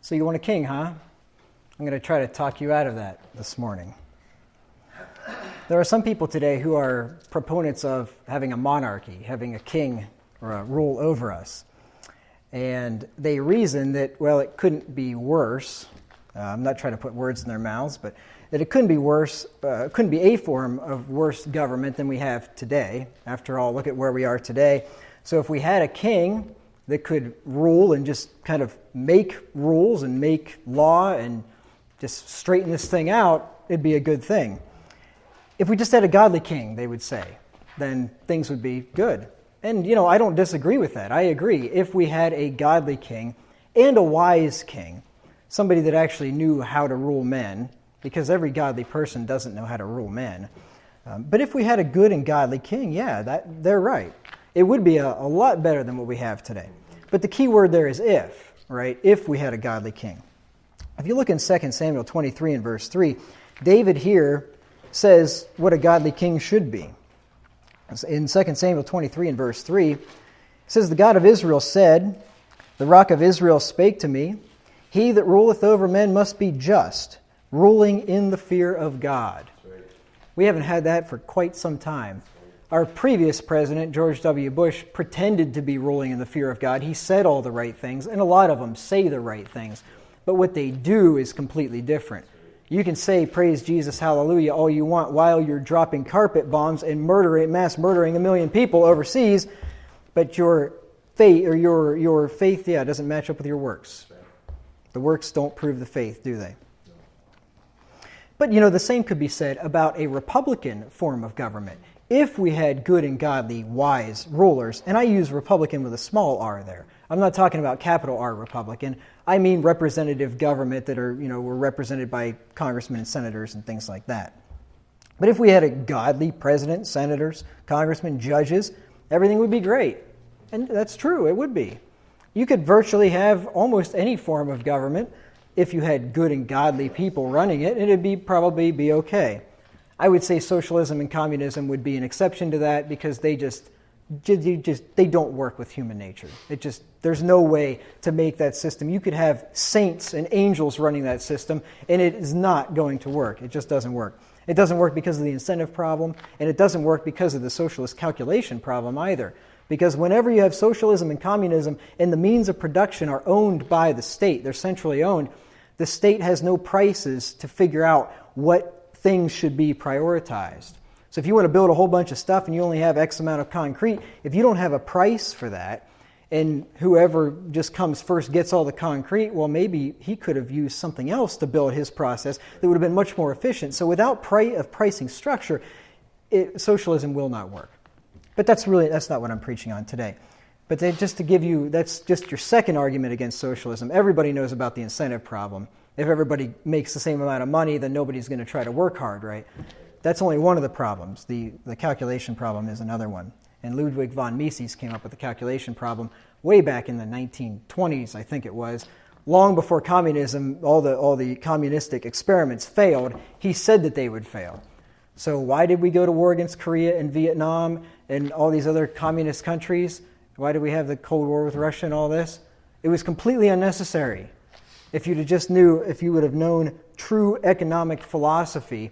So you want a king, huh? I'm going to try to talk you out of that this morning. There are some people today who are proponents of having a monarchy, having a king or a rule over us. And they reason that, well, it couldn't be worse. I'm not trying to put words in their mouths, but that it couldn't be worse, couldn't be a form of worse government than we have today. After all, look at where we are today. So if we had a king that could rule and just kind of make rules and make law and just straighten this thing out, it'd be a good thing. If we just had a godly king, they would say, then things would be good. And, I don't disagree with that. I agree. If we had a godly king and a wise king, somebody that actually knew how to rule men, because every godly person doesn't know how to rule men. But if we had a good and godly king, they're right. It would be a lot better than what we have today. But the key word there is if, right? If we had a godly king. If you look in 2 Samuel 23 and verse 3, David here says what a godly king should be. In 2 Samuel 23 and verse 3, it says, "The God of Israel said, the rock of Israel spake to me, he that ruleth over men must be just, ruling in the fear of God." We haven't had that for quite some time. Our previous president, George W. Bush, pretended to be ruling in the fear of God. He said all the right things, and a lot of them say the right things. But what they do is completely different. You can say, "Praise Jesus, hallelujah," all you want while you're dropping carpet bombs and mass murdering 1 million people overseas, but your faith doesn't match up with your works. The works don't prove the faith, do they? But, the same could be said about a Republican form of government. If we had good and godly, wise rulers, and I use Republican with a small r there. I'm not talking about capital R Republican. I mean representative government that were represented by congressmen and senators and things like that. But if we had a godly president, senators, congressmen, judges, everything would be great. And that's true, it would be. You could virtually have almost any form of government if you had good and godly people running it, and it'd probably be okay. I would say socialism and communism would be an exception to that because they don't work with human nature. There's no way to make that system. You could have saints and angels running that system, and it is not going to work. It just doesn't work. It doesn't work because of the incentive problem, and it doesn't work because of the socialist calculation problem either. Because whenever you have socialism and communism and the means of production are owned by the state, they're centrally owned, the state has no prices to figure out what things should be prioritized. So if you want to build a whole bunch of stuff and you only have X amount of concrete, if you don't have a price for that, and whoever just comes first gets all the concrete, well, maybe he could have used something else to build his process that would have been much more efficient. So without a pricing structure, socialism will not work. But that's not what I'm preaching on today. But just to give you, that's just your second argument against socialism. Everybody knows about the incentive problem. If everybody makes the same amount of money, then nobody's going to try to work hard, right? That's only one of the problems. The calculation problem is another one. And Ludwig von Mises came up with the calculation problem way back in the 1920s, I think it was. Long before communism, all the communistic experiments failed, he said that they would fail. So why did we go to war against Korea and Vietnam and all these other communist countries? Why did we have the Cold War with Russia and all this? It was completely unnecessary. If you would have known true economic philosophy,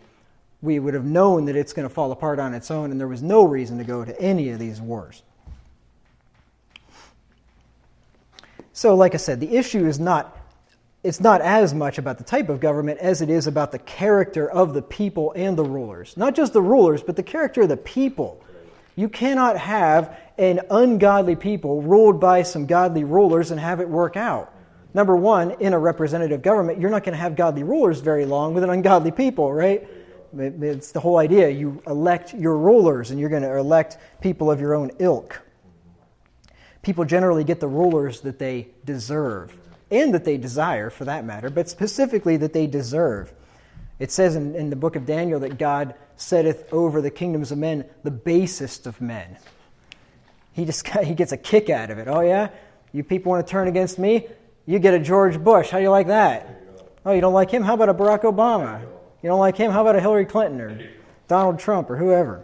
we would have known that it's going to fall apart on its own, and there was no reason to go to any of these wars. So, like I said, the issue is not as much about the type of government as it is about the character of the people and the rulers. Not just the rulers, but the character of the people. You cannot have an ungodly people ruled by some godly rulers and have it work out. Number one, in a representative government, you're not going to have godly rulers very long with an ungodly people, right? It's the whole idea. You elect your rulers, and you're going to elect people of your own ilk. People generally get the rulers that they deserve, and that they desire, for that matter, but specifically that they deserve. It says in the book of Daniel that God setteth over the kingdoms of men the basest of men. He gets a kick out of it. Oh yeah? You people want to turn against me? You get a George Bush. How do you like that? Oh, you don't like him? How about a Barack Obama? You don't like him? How about a Hillary Clinton or Donald Trump or whoever?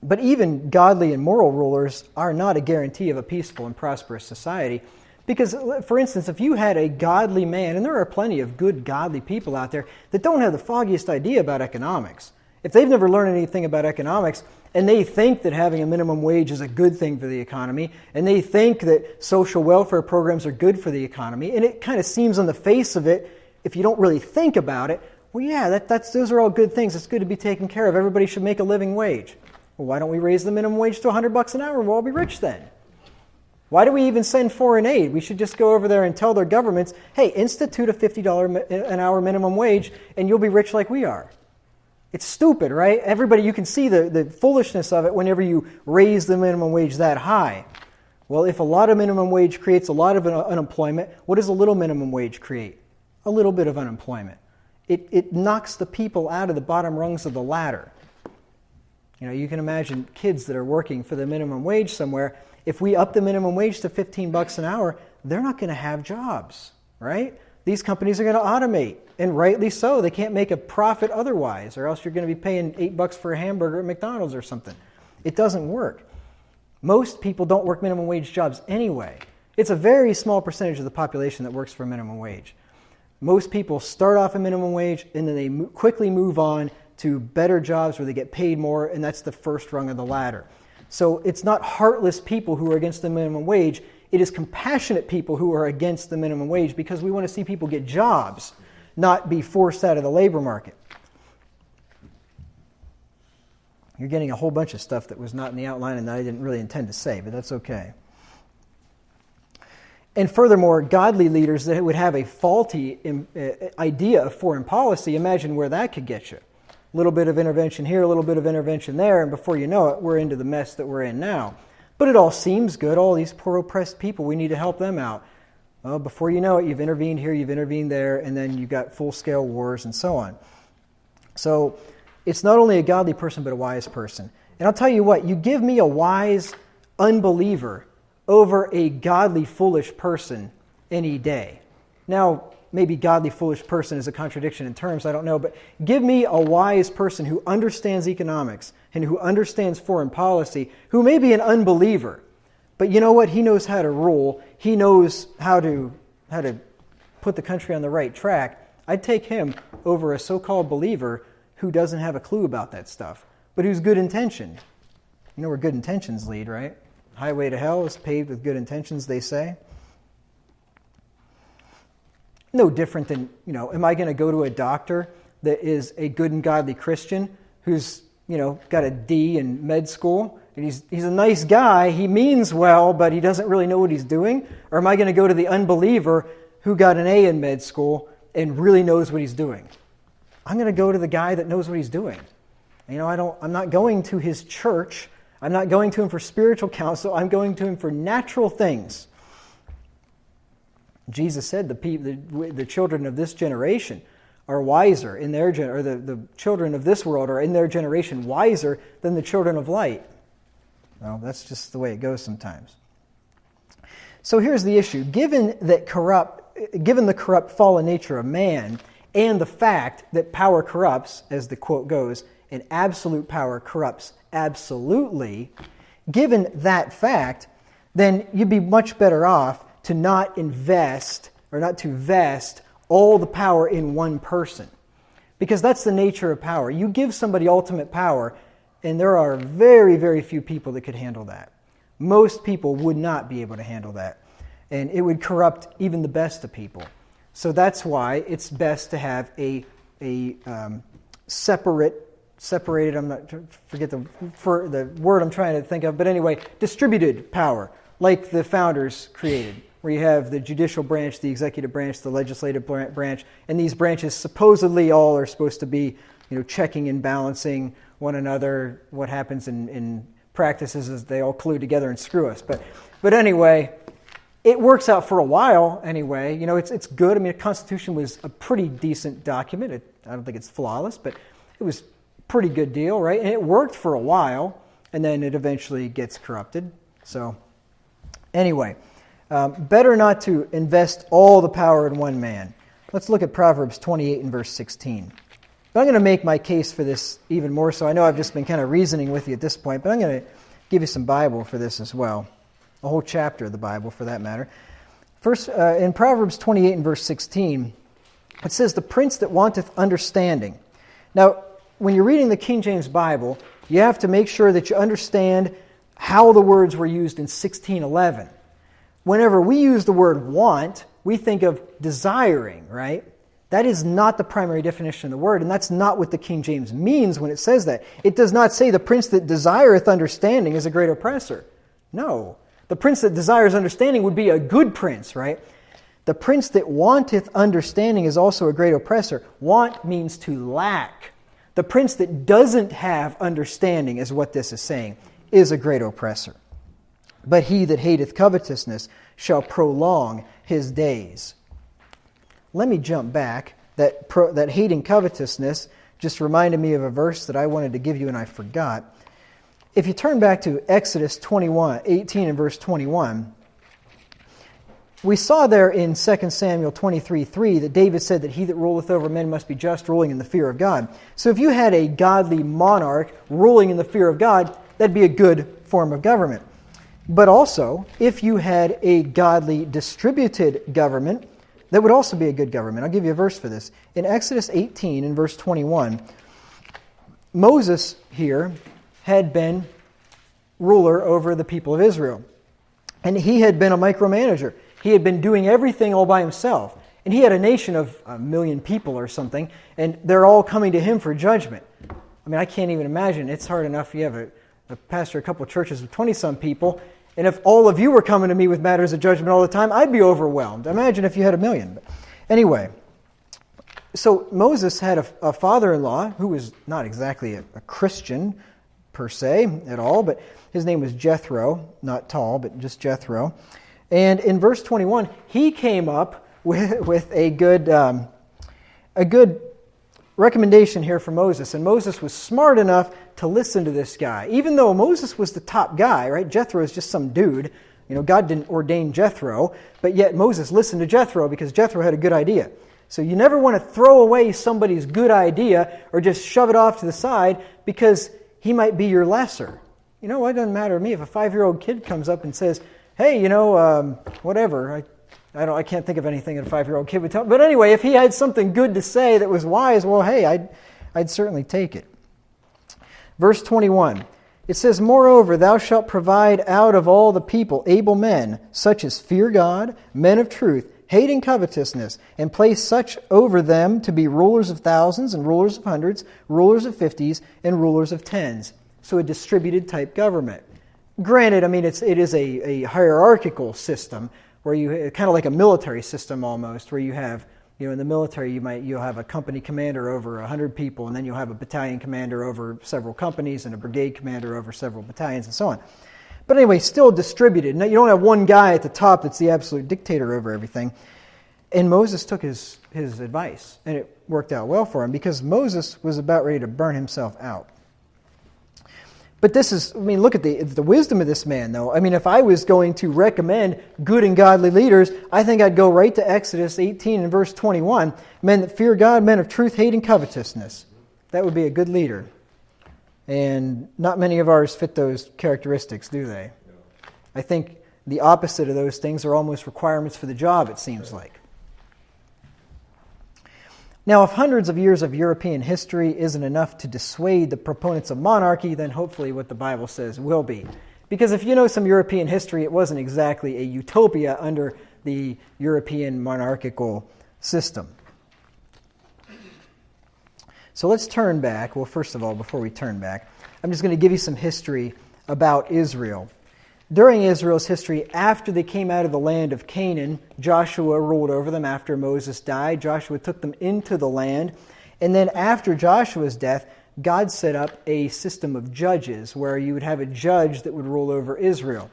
But even godly and moral rulers are not a guarantee of a peaceful and prosperous society. Because, for instance, if you had a godly man, and there are plenty of good godly people out there that don't have the foggiest idea about economics. If they've never learned anything about economics, and they think that having a minimum wage is a good thing for the economy, and they think that social welfare programs are good for the economy, and it kind of seems on the face of it, if you don't really think about it, well, yeah, those are all good things. It's good to be taken care of. Everybody should make a living wage. Well, why don't we raise the minimum wage to $100 an hour? We'll all be rich then. Why do we even send foreign aid? We should just go over there and tell their governments, hey, institute a $50 an hour minimum wage, and you'll be rich like we are. It's stupid, right? Everybody, you can see the foolishness of it whenever you raise the minimum wage that high. Well, if a lot of minimum wage creates a lot of unemployment, what does a little minimum wage create? A little bit of unemployment. It knocks the people out of the bottom rungs of the ladder. You know, you can imagine kids that are working for the minimum wage somewhere. If we up the minimum wage to $15 an hour, they're not going to have jobs, right? These companies are going to automate, and rightly so. They can't make a profit otherwise, or else you're going to be paying $8 for a hamburger at McDonald's or something. It doesn't work. Most people don't work minimum wage jobs anyway. It's a very small percentage of the population that works for a minimum wage. Most people start off a minimum wage, and then they quickly move on to better jobs where they get paid more, and that's the first rung of the ladder. So it's not heartless people who are against the minimum wage. It is compassionate people who are against the minimum wage because we want to see people get jobs, not be forced out of the labor market. You're getting a whole bunch of stuff that was not in the outline and that I didn't really intend to say, but that's okay. And furthermore, godly leaders that would have a faulty idea of foreign policy, imagine where that could get you. A little bit of intervention here, a little bit of intervention there, and before you know it, we're into the mess that we're in now. But it all seems good. All these poor oppressed people, we need to help them out. Well, before you know it, you've intervened here, you've intervened there, and then you've got full-scale wars and so on. So it's not only a godly person, but a wise person. And I'll tell you what, you give me a wise unbeliever over a godly, foolish person any day. Now, maybe godly, foolish person is a contradiction in terms, I don't know, but give me a wise person who understands economics and who understands foreign policy, who may be an unbeliever, but you know what? He knows how to rule. He knows how to put the country on the right track. I'd take him over a so-called believer who doesn't have a clue about that stuff, but who's good intentioned. You know where good intentions lead, right? Highway to hell is paved with good intentions, they say. No different than, am I going to go to a doctor that is a good and godly Christian who's, got a D in med school, and he's a nice guy, he means well, but he doesn't really know what he's doing? Or am I going to go to the unbeliever who got an A in med school and really knows what he's doing? I'm going to go to the guy that knows what he's doing. I'm not going to his church. I'm not going to him for spiritual counsel. I'm going to him for natural things. Jesus said the children of this generation are wiser in their the children of this world are in their generation wiser than the children of light. Well, that's just the way it goes sometimes. So here's the issue: given the corrupt fallen nature of man, and the fact that power corrupts, as the quote goes, and absolute power corrupts absolutely, given that fact, then you'd be much better off to not invest or not to vest all the power in one person. Because that's the nature of power. You give somebody ultimate power, and there are very, very few people that could handle that. Most people would not be able to handle that. And it would corrupt even the best of people. So that's why it's best to have a separated, I'm not, forget the word I'm trying to think of, but anyway, distributed power, like the founders created, where you have the judicial branch, the executive branch, the legislative branch, and these branches supposedly all are supposed to be, checking and balancing one another. What happens in practices is they all collude together and screw us. But anyway, it works out for a while anyway. It's good. I mean, the Constitution was a pretty decent document. I don't think it's flawless, but it was a pretty good deal, right? And it worked for a while, and then it eventually gets corrupted. So anyway, better not to invest all the power in one man. Let's look at Proverbs 28 and verse 16. But I'm going to make my case for this even more so. I know I've just been kind of reasoning with you at this point, but I'm going to give you some Bible for this as well. A whole chapter of the Bible, for that matter. First, in Proverbs 28 and verse 16, it says, "The prince that wanteth understanding." Now, when you're reading the King James Bible, you have to make sure that you understand how the words were used in 1611. Whenever we use the word want, we think of desiring, right? That is not the primary definition of the word, and that's not what the King James means when it says that. It does not say the prince that desireth understanding is a great oppressor. No. The prince that desires understanding would be a good prince, right? The prince that wanteth understanding is also a great oppressor. Want means to lack. The prince that doesn't have understanding, is what this is saying, is a great oppressor. But he that hateth covetousness shall prolong his days. Let me jump back. That hating covetousness just reminded me of a verse that I wanted to give you and I forgot. If you turn back to Exodus 18 and verse 21, we saw there in 2 Samuel 23:3 that David said that he that ruleth over men must be just, ruling in the fear of God. So if you had a godly monarch ruling in the fear of God, that'd be a good form of government. But also, if you had a godly distributed government, that would also be a good government. I'll give you a verse for this. In Exodus 18 and verse 21, Moses here had been ruler over the people of Israel. And he had been a micromanager. He had been doing everything all by himself. And he had a nation of 1 million people or something, and they're all coming to him for judgment. I mean, I can't even imagine. It's hard enough. You have a pastor, a couple of churches with 20-some people, and if all of you were coming to me with matters of judgment all the time, I'd be overwhelmed. Imagine if you had 1 million. But anyway, so Moses had a father-in-law who was not exactly a Christian per se at all, but his name was Jethro, not tall, but just Jethro. And in verse 21, he came up with a good recommendation here for Moses. And Moses was smart enough to listen to this guy. Even though Moses was the top guy, right? Jethro is just some dude. You know, God didn't ordain Jethro, but yet Moses listened to Jethro because Jethro had a good idea. So you never want to throw away somebody's good idea or just shove it off to the side because he might be your lesser. You know, it doesn't matter to me if a 5-year-old kid comes up and says, "Hey, you know, whatever. I can't think of anything that a 5-year-old kid would tell." But anyway, if he had something good to say that was wise, well, hey, I'd certainly take it. Verse 21, it says, "Moreover, thou shalt provide out of all the people able men, such as fear God, men of truth, hating covetousness, and place such over them to be rulers of thousands and rulers of hundreds, rulers of 50s, and rulers of 10s." So a distributed type government. Granted, I mean, it is a hierarchical system where you kind of like a military system almost, where you have, you know, in the military you'll have a company commander over 100 people, and then you'll have a battalion commander over several companies, and a brigade commander over several battalions, and so on. But anyway, still distributed. Now, you don't have one guy at the top that's the absolute dictator over everything. And Moses took his advice, and it worked out well for him because Moses was about ready to burn himself out. But this is, I mean, look at the wisdom of this man, though. I mean, if I was going to recommend good and godly leaders, I think I'd go right to Exodus 18 and verse 21. Men that fear God, men of truth, hating covetousness. That would be a good leader. And not many of ours fit those characteristics, do they? I think the opposite of those things are almost requirements for the job, it seems like. Now, if hundreds of years of European history isn't enough to dissuade the proponents of monarchy, then hopefully what the Bible says will be. Because if you know some European history, it wasn't exactly a utopia under the European monarchical system. So let's turn back. Well, first of all, before we turn back, I'm just going to give you some history about Israel. During Israel's history, after they came out of the land of Canaan, Joshua ruled over them after Moses died. Joshua took them into the land. And then after Joshua's death, God set up a system of judges where you would have a judge that would rule over Israel.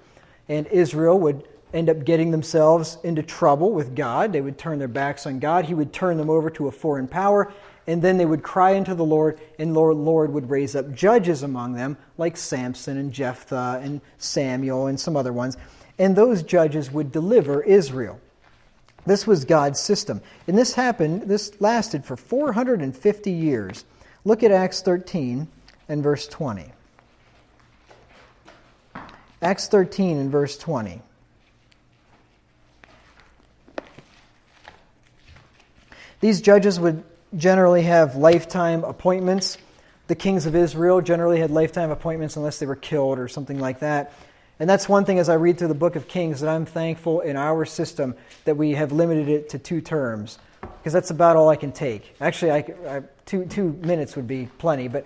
And Israel would end up getting themselves into trouble with God. They would turn their backs on God. He would turn them over to a foreign power. And then they would cry unto the Lord, and the Lord would raise up judges among them, like Samson and Jephthah and Samuel and some other ones. And those judges would deliver Israel. This was God's system. And this lasted for 450 years. Look at Acts 13 and verse 20. Acts 13 and verse 20. These judges would generally have lifetime appointments. The kings of Israel generally had lifetime appointments unless they were killed or something like that. And that's one thing as I read through the book of Kings that I'm thankful in our system that we have limited it to 2 terms, because that's about all I can take. Actually, two minutes would be plenty, but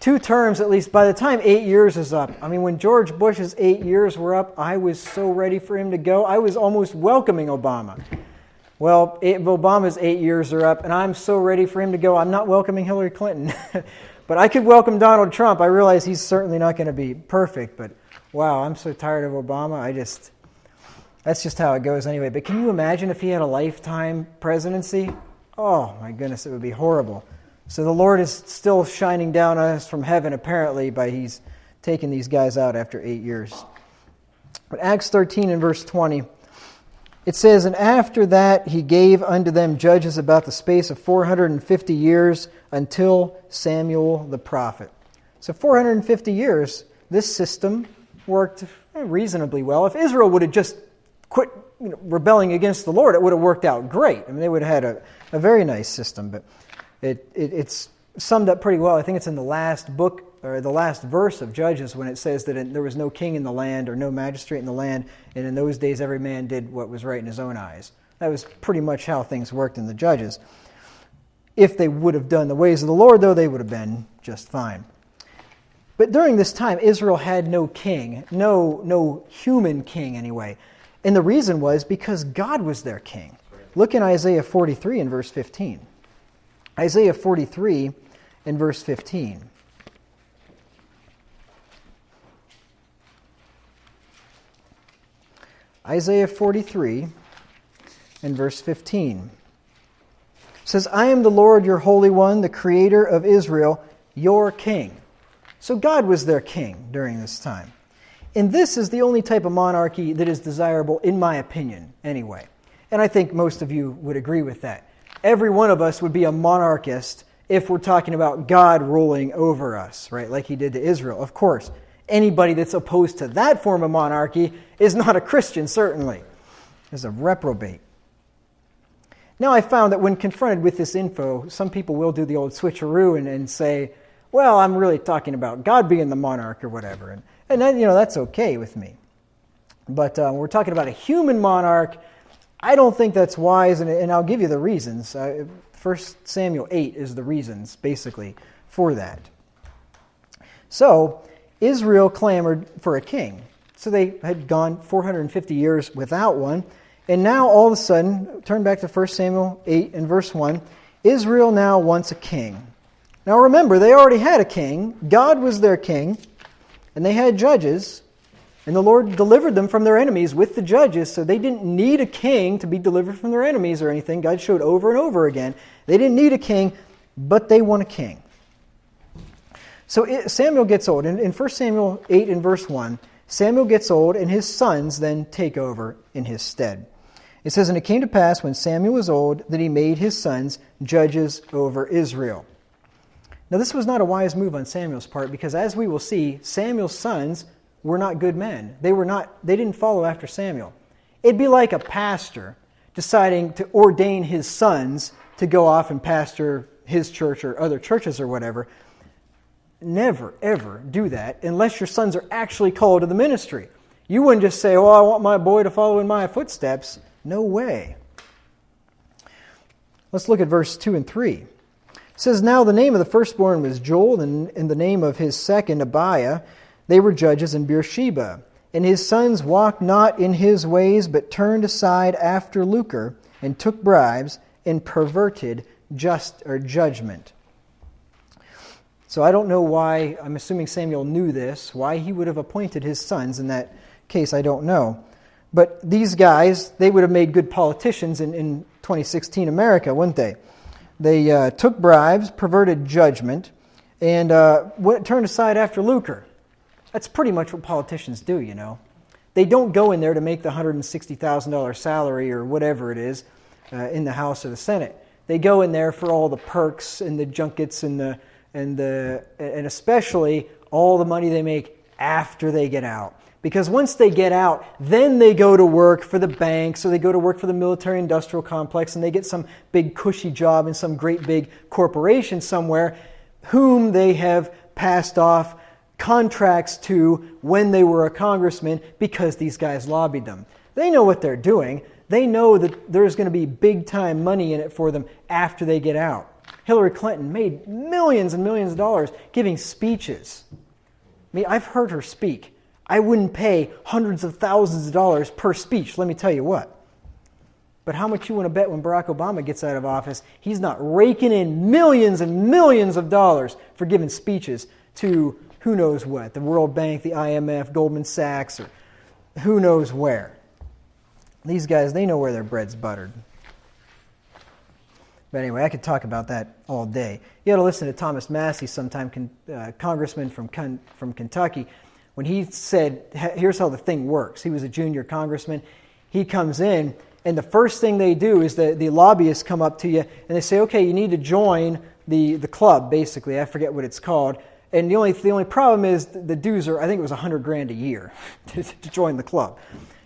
2 terms at least. By the time 8 years is up, I mean, when George Bush's 8 years were up, I was so ready for him to go. I was almost welcoming Obama. Well, Obama's 8 years are up, and I'm so ready for him to go. I'm not welcoming Hillary Clinton. But I could welcome Donald Trump. I realize he's certainly not going to be perfect, but wow, I'm so tired of Obama. That's just how it goes anyway. But can you imagine if he had a lifetime presidency? Oh my goodness, it would be horrible. So the Lord is still shining down on us from heaven, apparently, by He's taking these guys out after 8 years. But Acts 13 and verse 20, it says, "And after that he gave unto them judges about the space of 450 years until Samuel the prophet." So 450 years, this system worked reasonably well. If Israel would have just quit rebelling against the Lord, it would have worked out great. I mean, they would have had a very nice system, but it's summed up pretty well. I think it's in the last book, or the last verse of Judges, when it says that there was no king in the land or no magistrate in the land, and in those days every man did what was right in his own eyes. That was pretty much how things worked in the Judges. If they would have done the ways of the Lord, though, they would have been just fine. But during this time, Israel had no king, no human king anyway. And the reason was because God was their king. Look in Isaiah 43 and verse 15. Isaiah 43 and verse 15. Isaiah 43 and verse 15. It says, "I am the Lord your Holy One, the Creator of Israel, your King." So God was their king during this time. And this is the only type of monarchy that is desirable, in my opinion, anyway. And I think most of you would agree with that. Every one of us would be a monarchist if we're talking about God ruling over us, right? Like He did to Israel. Of course, anybody that's opposed to that form of monarchy is not a Christian, certainly. Is a reprobate. Now, I found that when confronted with this info, some people will do the old switcheroo and say, well, I'm really talking about God being the monarch or whatever. And then, that's okay with me. But when we're talking about a human monarch, I don't think that's wise, and I'll give you the reasons. 1 Samuel 8 is the reasons, basically, for that. So, Israel clamored for a king. So they had gone 450 years without one. And now, all of a sudden, turn back to 1 Samuel 8 and verse 1, Israel now wants a king. Now remember, they already had a king. God was their king. And they had judges. And the Lord delivered them from their enemies with the judges. So they didn't need a king to be delivered from their enemies or anything. God showed over and over again. They didn't need a king, but they want a king. So Samuel gets old. In 1 Samuel 8 and verse 1, Samuel gets old, and his sons then take over in his stead. It says, "And it came to pass when Samuel was old that he made his sons judges over Israel." Now this was not a wise move on Samuel's part, because as we will see, Samuel's sons were not good men. They didn't follow after Samuel. It'd be like a pastor deciding to ordain his sons to go off and pastor his church or other churches or whatever. Never, ever do that unless your sons are actually called to the ministry. You wouldn't just say, "Oh, I want my boy to follow in my footsteps." No way. Let's look at verse 2 and 3. It says, "Now the name of the firstborn was Joel, and the name of his second Abiah. They were judges in Beersheba. And his sons walked not in his ways, but turned aside after lucre, and took bribes, and perverted judgment." So I don't know why, I'm assuming Samuel knew this, why he would have appointed his sons in that case, I don't know. But these guys, they would have made good politicians in 2016 America, wouldn't they? They took bribes, perverted judgment, and turned aside after lucre. That's pretty much what politicians do, They don't go in there to make the $160,000 salary or whatever it is in the House or the Senate. They go in there for all the perks and the junkets and the and especially all the money they make after they get out. Because once they get out, then they go to work for the banks, or they go to work for the military-industrial complex, and they get some big cushy job in some great big corporation somewhere, whom they have passed off contracts to when they were a congressman because these guys lobbied them. They know what they're doing. They know that there's going to be big-time money in it for them after they get out. Hillary Clinton made millions and millions of dollars giving speeches. I mean, I've heard her speak. I wouldn't pay hundreds of thousands of dollars per speech, let me tell you what. But how much you want to bet when Barack Obama gets out of office, he's not raking in millions and millions of dollars for giving speeches to who knows what, the World Bank, the IMF, Goldman Sachs, or who knows where. These guys, they know where their bread's buttered. But anyway, I could talk about that all day. You ought to listen to Thomas Massey sometime, congressman from Kentucky, when he said, here's how the thing works. He was a junior congressman. He comes in, and the first thing they do is the lobbyists come up to you, and they say, okay, you need to join the club, basically. I forget what it's called. And the only problem is the dues are, I think it was $100,000 a year to join the club.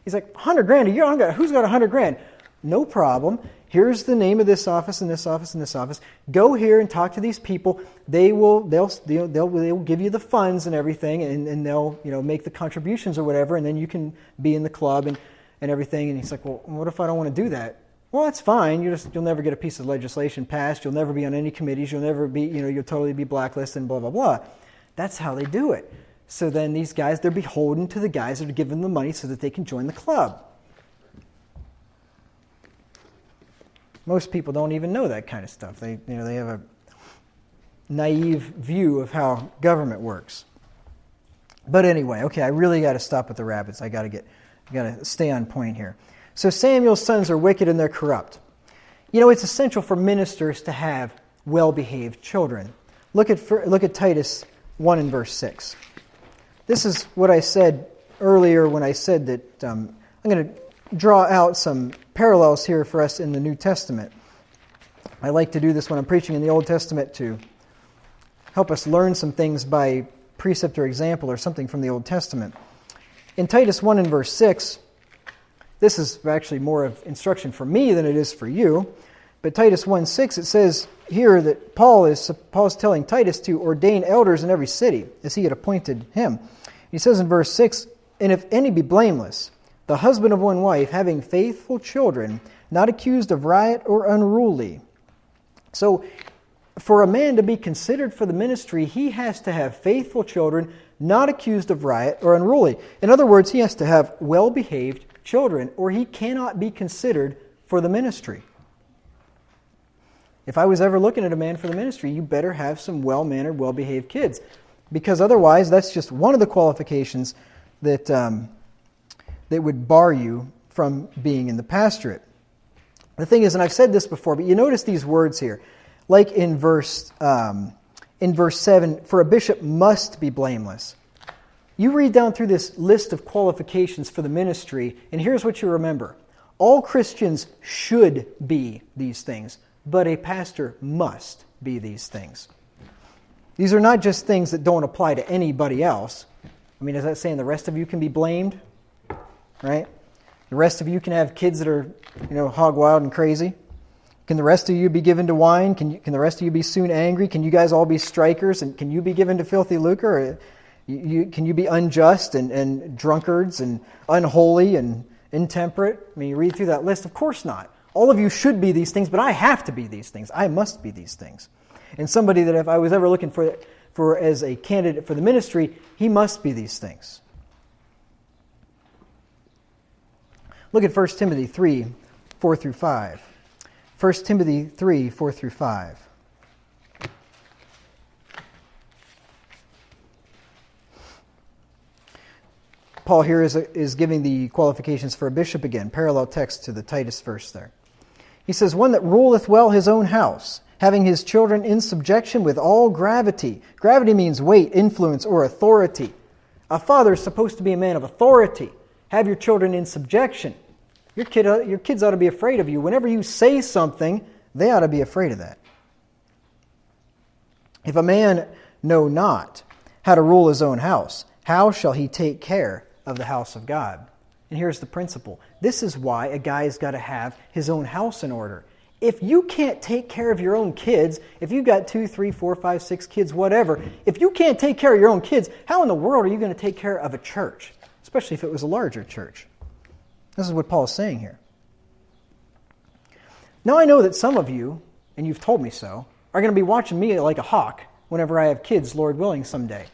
He's like, $100,000 a year? Who's got $100,000? No problem. Here's the name of this office and this office and this office. Go here and talk to these people. They'll give you the funds and everything, and they'll make the contributions or whatever, and then you can be in the club and everything. And he's like, well, what if I don't want to do that? Well, that's fine. You'll never get a piece of legislation passed. You'll never be on any committees. You'll never be, you'll totally be blacklisted and blah, blah, blah. That's how they do it. So then these guys, they're beholden to the guys that are giving them the money so that they can join the club. Most people don't even know that kind of stuff. They have a naive view of how government works. But anyway, okay, I really got to stop with the rabbits. I got to stay on point here. So Samuel's sons are wicked and they're corrupt. It's essential for ministers to have well-behaved children. Look at Titus 1 and verse 6. This is what I said earlier when I said that I'm going to draw out some parallels here for us in the New Testament. I like to do this when I'm preaching in the Old Testament to help us learn some things by precept or example or something from the Old Testament. In Titus 1 and verse 6, this is actually more of instruction for me than it is for you, but Titus 1:6, it says here that Paul is telling Titus to ordain elders in every city, as he had appointed him. He says in verse 6, and if any be blameless, the husband of one wife, having faithful children, not accused of riot or unruly. So, for a man to be considered for the ministry, he has to have faithful children, not accused of riot or unruly. In other words, he has to have well-behaved children, or he cannot be considered for the ministry. If I was ever looking at a man for the ministry, you better have some well-mannered, well-behaved kids, because otherwise, that's just one of the qualifications that would bar you from being in the pastorate. The thing is, and I've said this before, but you notice these words here, like in verse 7, for a bishop must be blameless. You read down through this list of qualifications for the ministry, and here's what you remember. All Christians should be these things, but a pastor must be these things. These are not just things that don't apply to anybody else. I mean, is that saying the rest of you can be blamed? Right? The rest of you can have kids that are, hog wild and crazy. Can the rest of you be given to wine? Can the rest of you be soon angry? Can you guys all be strikers? And can you be given to filthy lucre? Or can you be unjust and drunkards and unholy and intemperate? I mean, you read through that list. Of course not. All of you should be these things, but I have to be these things. I must be these things. And somebody that if I was ever looking for as a candidate for the ministry, he must be these things. Look at 1 Timothy 3, 4 through 5. 1 Timothy 3, 4 through 5. Paul here is giving the qualifications for a bishop again, parallel text to the Titus verse there. He says, one that ruleth well his own house, having his children in subjection with all gravity. Gravity means weight, influence, or authority. A father is supposed to be a man of authority. Have your children in subjection. Your kids ought to be afraid of you. Whenever you say something, they ought to be afraid of that. If a man know not how to rule his own house, how shall he take care of the house of God? And here's the principle. This is why a guy's got to have his own house in order. If you can't take care of your own kids, if you've got 2, 3, 4, 5, 6 kids, whatever, if you can't take care of your own kids, how in the world are you going to take care of a church? Especially if it was a larger church. This is what Paul is saying here. Now I know that some of you, and you've told me so, are going to be watching me like a hawk whenever I have kids, Lord willing, someday.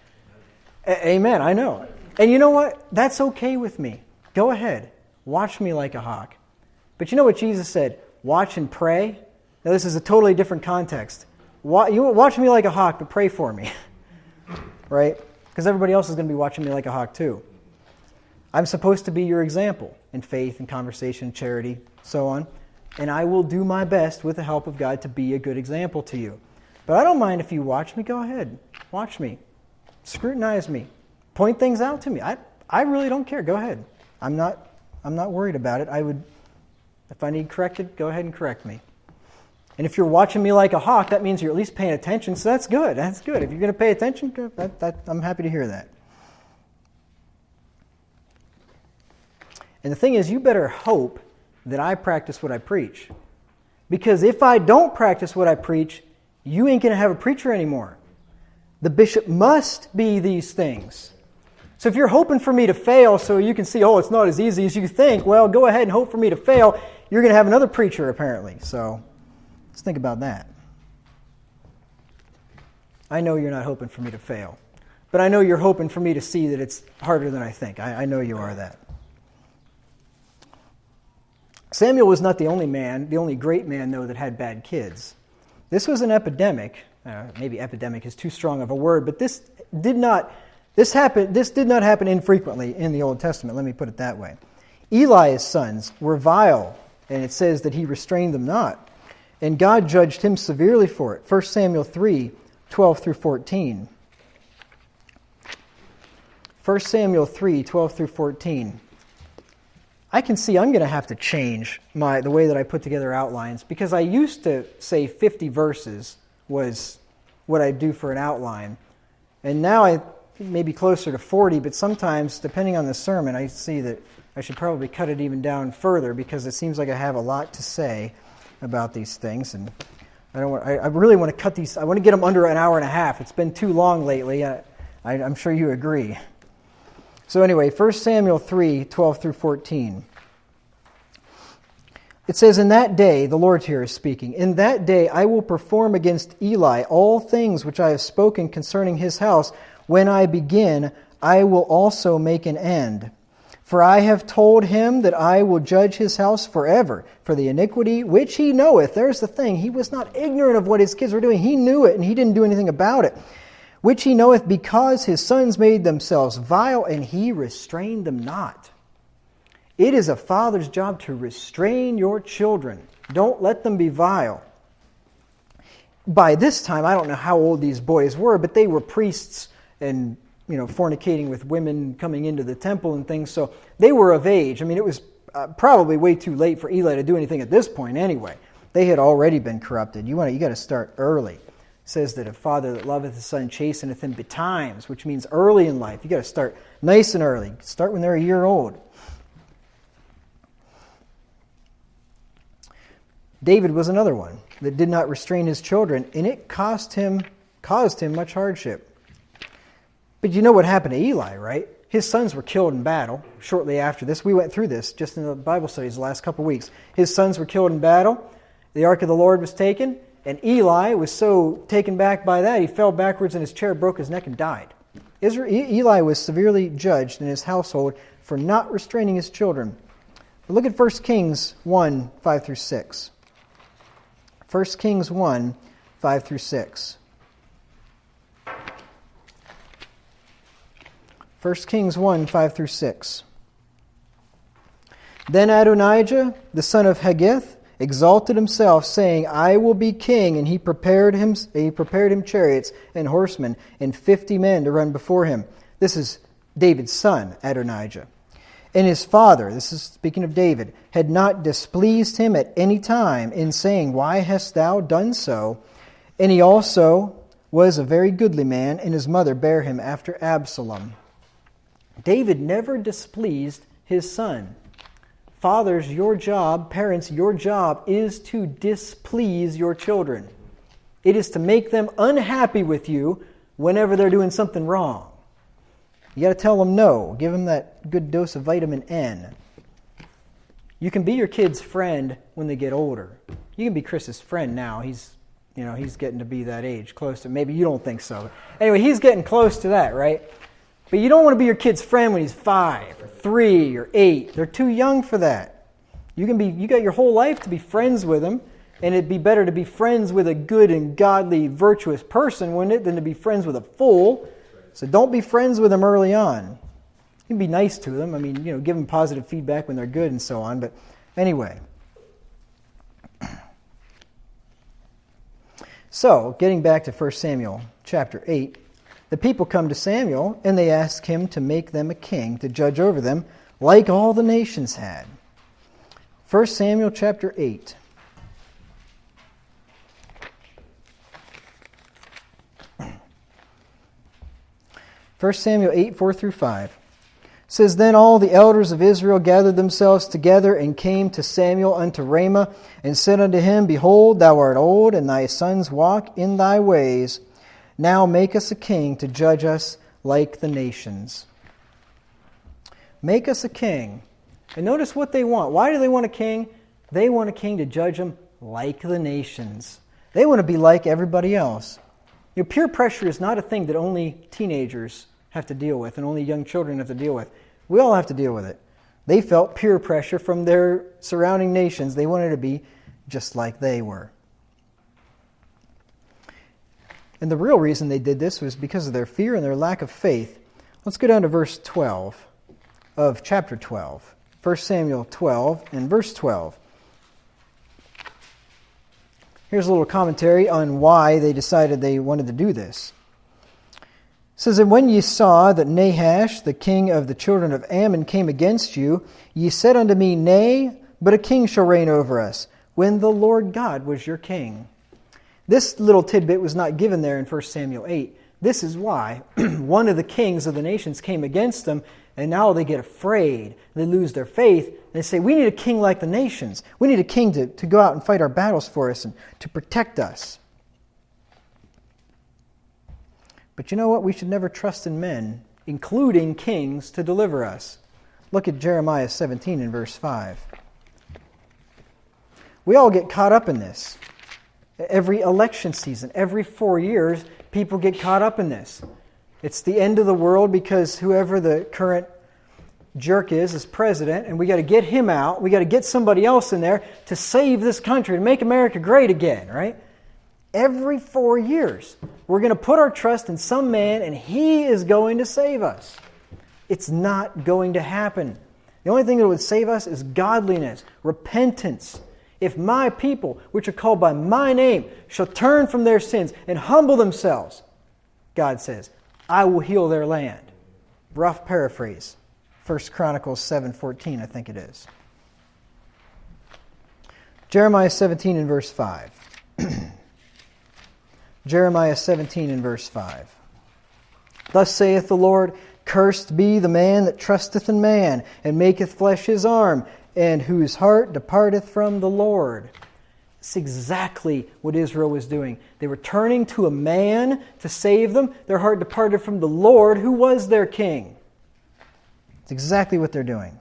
Amen, I know. And you know what? That's okay with me. Go ahead. Watch me like a hawk. But you know what Jesus said? Watch and pray. Now this is a totally different context. You watch me like a hawk, but pray for me. Right? Because everybody else is going to be watching me like a hawk too. I'm supposed to be your example in faith and conversation, charity, so on. And I will do my best with the help of God to be a good example to you. But I don't mind if you watch me. Go ahead. Watch me. Scrutinize me. Point things out to me. I really don't care. Go ahead. I'm not worried about it. If I need corrected, go ahead and correct me. And if you're watching me like a hawk, that means you're at least paying attention, so that's good. That's good. If you're going to pay attention, I'm happy to hear that. And the thing is, you better hope that I practice what I preach. Because if I don't practice what I preach, you ain't going to have a preacher anymore. The bishop must be these things. So if you're hoping for me to fail so you can see, it's not as easy as you think, well, go ahead and hope for me to fail. You're going to have another preacher, apparently. So let's think about that. I know you're not hoping for me to fail. But I know you're hoping for me to see that it's harder than I think. I know you are that. Samuel was not the only great man, though, that had bad kids. This was an epidemic. Maybe epidemic is too strong of a word, but this did not happen infrequently in the Old Testament. Let me put it that way. Eli's sons were vile, and it says that he restrained them not. And God judged him severely for it. 1 Samuel 3, 12 through 14. 1 Samuel 3, 12 through 14. I can see I'm going to have to change the way that I put together outlines, because I used to say 50 verses was what I do for an outline. And now I maybe closer to 40, but sometimes, depending on the sermon, I see that I should probably cut it even down further, because it seems like I have a lot to say about these things. And I really want to cut these. I want to get them under an hour and a half. It's been too long lately. I'm sure you agree. So anyway, 1 Samuel 3, 12 through 14. It says, "In that day," the Lord here is speaking, "in that day I will perform against Eli all things which I have spoken concerning his house. When I begin, I will also make an end. For I have told him that I will judge his house forever for the iniquity which he knoweth." There's the thing. He was not ignorant of what his kids were doing. He knew it, and he didn't do anything about it. "Which he knoweth, because his sons made themselves vile, and he restrained them not." It is a father's job to restrain your children. Don't let them be vile. By this time, I don't know how old these boys were, but they were priests and fornicating with women coming into the temple and things, so they were of age. I mean, it was probably way too late for Eli to do anything at this point anyway. They had already been corrupted. You got to start early. It says that a father that loveth his son chasteneth him betimes, which means early in life. You got to start nice and early. Start when they're a year old. David was another one that did not restrain his children, and it caused him much hardship. But you know what happened to Eli, right? His sons were killed in battle shortly after this. We went through this just in the Bible studies the last couple of weeks. His sons were killed in battle. The ark of the Lord was taken. And Eli was so taken back by that, he fell backwards in his chair, broke his neck, and died. Eli was severely judged in his household for not restraining his children. But look at 1 Kings 1, 5 through 6. 1 Kings 1, 5 through 6. 1 Kings 1, 5 through 6. "Then Adonijah, the son of Haggith, exalted himself, saying, I will be king. And he prepared him chariots and horsemen, and 50 men to run before him." This is David's son, Adonijah. "And his father," this is speaking of David, "had not displeased him at any time in saying, Why hast thou done so? And he also was a very goodly man, and his mother bare him after Absalom. David never displeased his son. Fathers, your job, parents, your job is to displease your children. It is to make them unhappy with you whenever they're doing something wrong. You got to tell them no. Give them that good dose of vitamin N. You can be your kid's friend when they get older. You can be Chris's friend now. He's getting to be that age, close to. Maybe you don't think so. Anyway, he's getting close to that, right? But you don't want to be your kid's friend when he's 5 or 3 or 8. They're too young for that. You got your whole life to be friends with them, and it'd be better to be friends with a good and godly, virtuous person, wouldn't it, than to be friends with a fool. So don't be friends with them early on. You can be nice to them. I mean, give them positive feedback when they're good and so on. But anyway. So, getting back to 1 Samuel chapter 8, the people come to Samuel and they ask him to make them a king to judge over them like all the nations had. 1 Samuel chapter 8. 1 Samuel 8, 4 through 5. Says, Then all the elders of Israel gathered themselves together and came to Samuel unto Ramah, and said unto him, Behold, thou art old, and thy sons walk in thy ways. Now make us a king to judge us like the nations. Make us a king. And notice what they want. Why do they want a king? They want a king to judge them like the nations. They want to be like everybody else. Peer pressure is not a thing that only teenagers have to deal with and only young children have to deal with. We all have to deal with it. They felt peer pressure from their surrounding nations. They wanted to be just like they were. And the real reason they did this was because of their fear and their lack of faith. Let's go down to verse 12 of chapter 12. 1 Samuel 12 and verse 12. Here's a little commentary on why they decided they wanted to do this. It says, And when ye saw that Nahash, the king of the children of Ammon, came against you, ye said unto me, Nay, but a king shall reign over us, when the Lord God was your king. This little tidbit was not given there in 1 Samuel 8. This is why one of the kings of the nations came against them, and now they get afraid. They lose their faith. They say, we need a king like the nations. We need a king to go out and fight our battles for us and to protect us. But you know what? We should never trust in men, including kings, to deliver us. Look at Jeremiah 17 and verse 5. We all get caught up in this. Every election season, every 4 years, people get caught up in this. It's the end of the world because whoever the current jerk is president, and we got to get him out. We got to get somebody else in there to save this country, to make America great again, right? Every 4 years, we're going to put our trust in some man, and he is going to save us. It's not going to happen. The only thing that would save us is godliness, repentance. If my people, which are called by my name, shall turn from their sins and humble themselves, God says, I will heal their land. Rough paraphrase. 1 Chronicles 7:14, I think it is. Jeremiah 17 and verse 5. Jeremiah 17 and verse 5. Thus saith the Lord, Cursed be the man that trusteth in man, and maketh flesh his arm, and whose heart departeth from the Lord. It's exactly what Israel was doing. They were turning to a man to save them. Their heart departed from the Lord, who was their king. It's exactly what they're doing.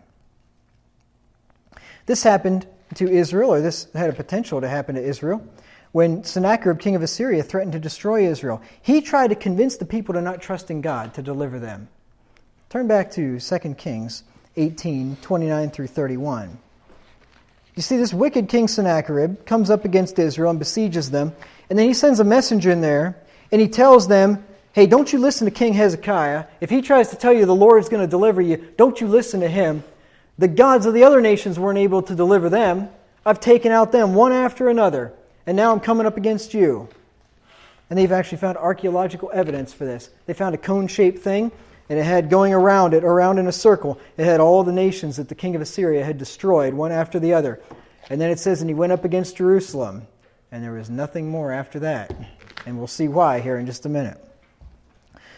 This happened to Israel, or this had a potential to happen to Israel, when Sennacherib, king of Assyria, threatened to destroy Israel. He tried to convince the people to not trust in God to deliver them. Turn back to 2 Kings 18, 29 through 31. You see, this wicked king Sennacherib comes up against Israel and besieges them, and then he sends a messenger in there, and he tells them, hey, don't you listen to King Hezekiah. If he tries to tell you the Lord's going to deliver you, don't you listen to him. The gods of the other nations weren't able to deliver them. I've taken out them one after another, and now I'm coming up against you. And they've actually found archaeological evidence for this. They found a cone-shaped thing, and it had going around in a circle. It had all the nations that the king of Assyria had destroyed, one after the other. And then it says, and he went up against Jerusalem. And there was nothing more after that. And we'll see why here in just a minute.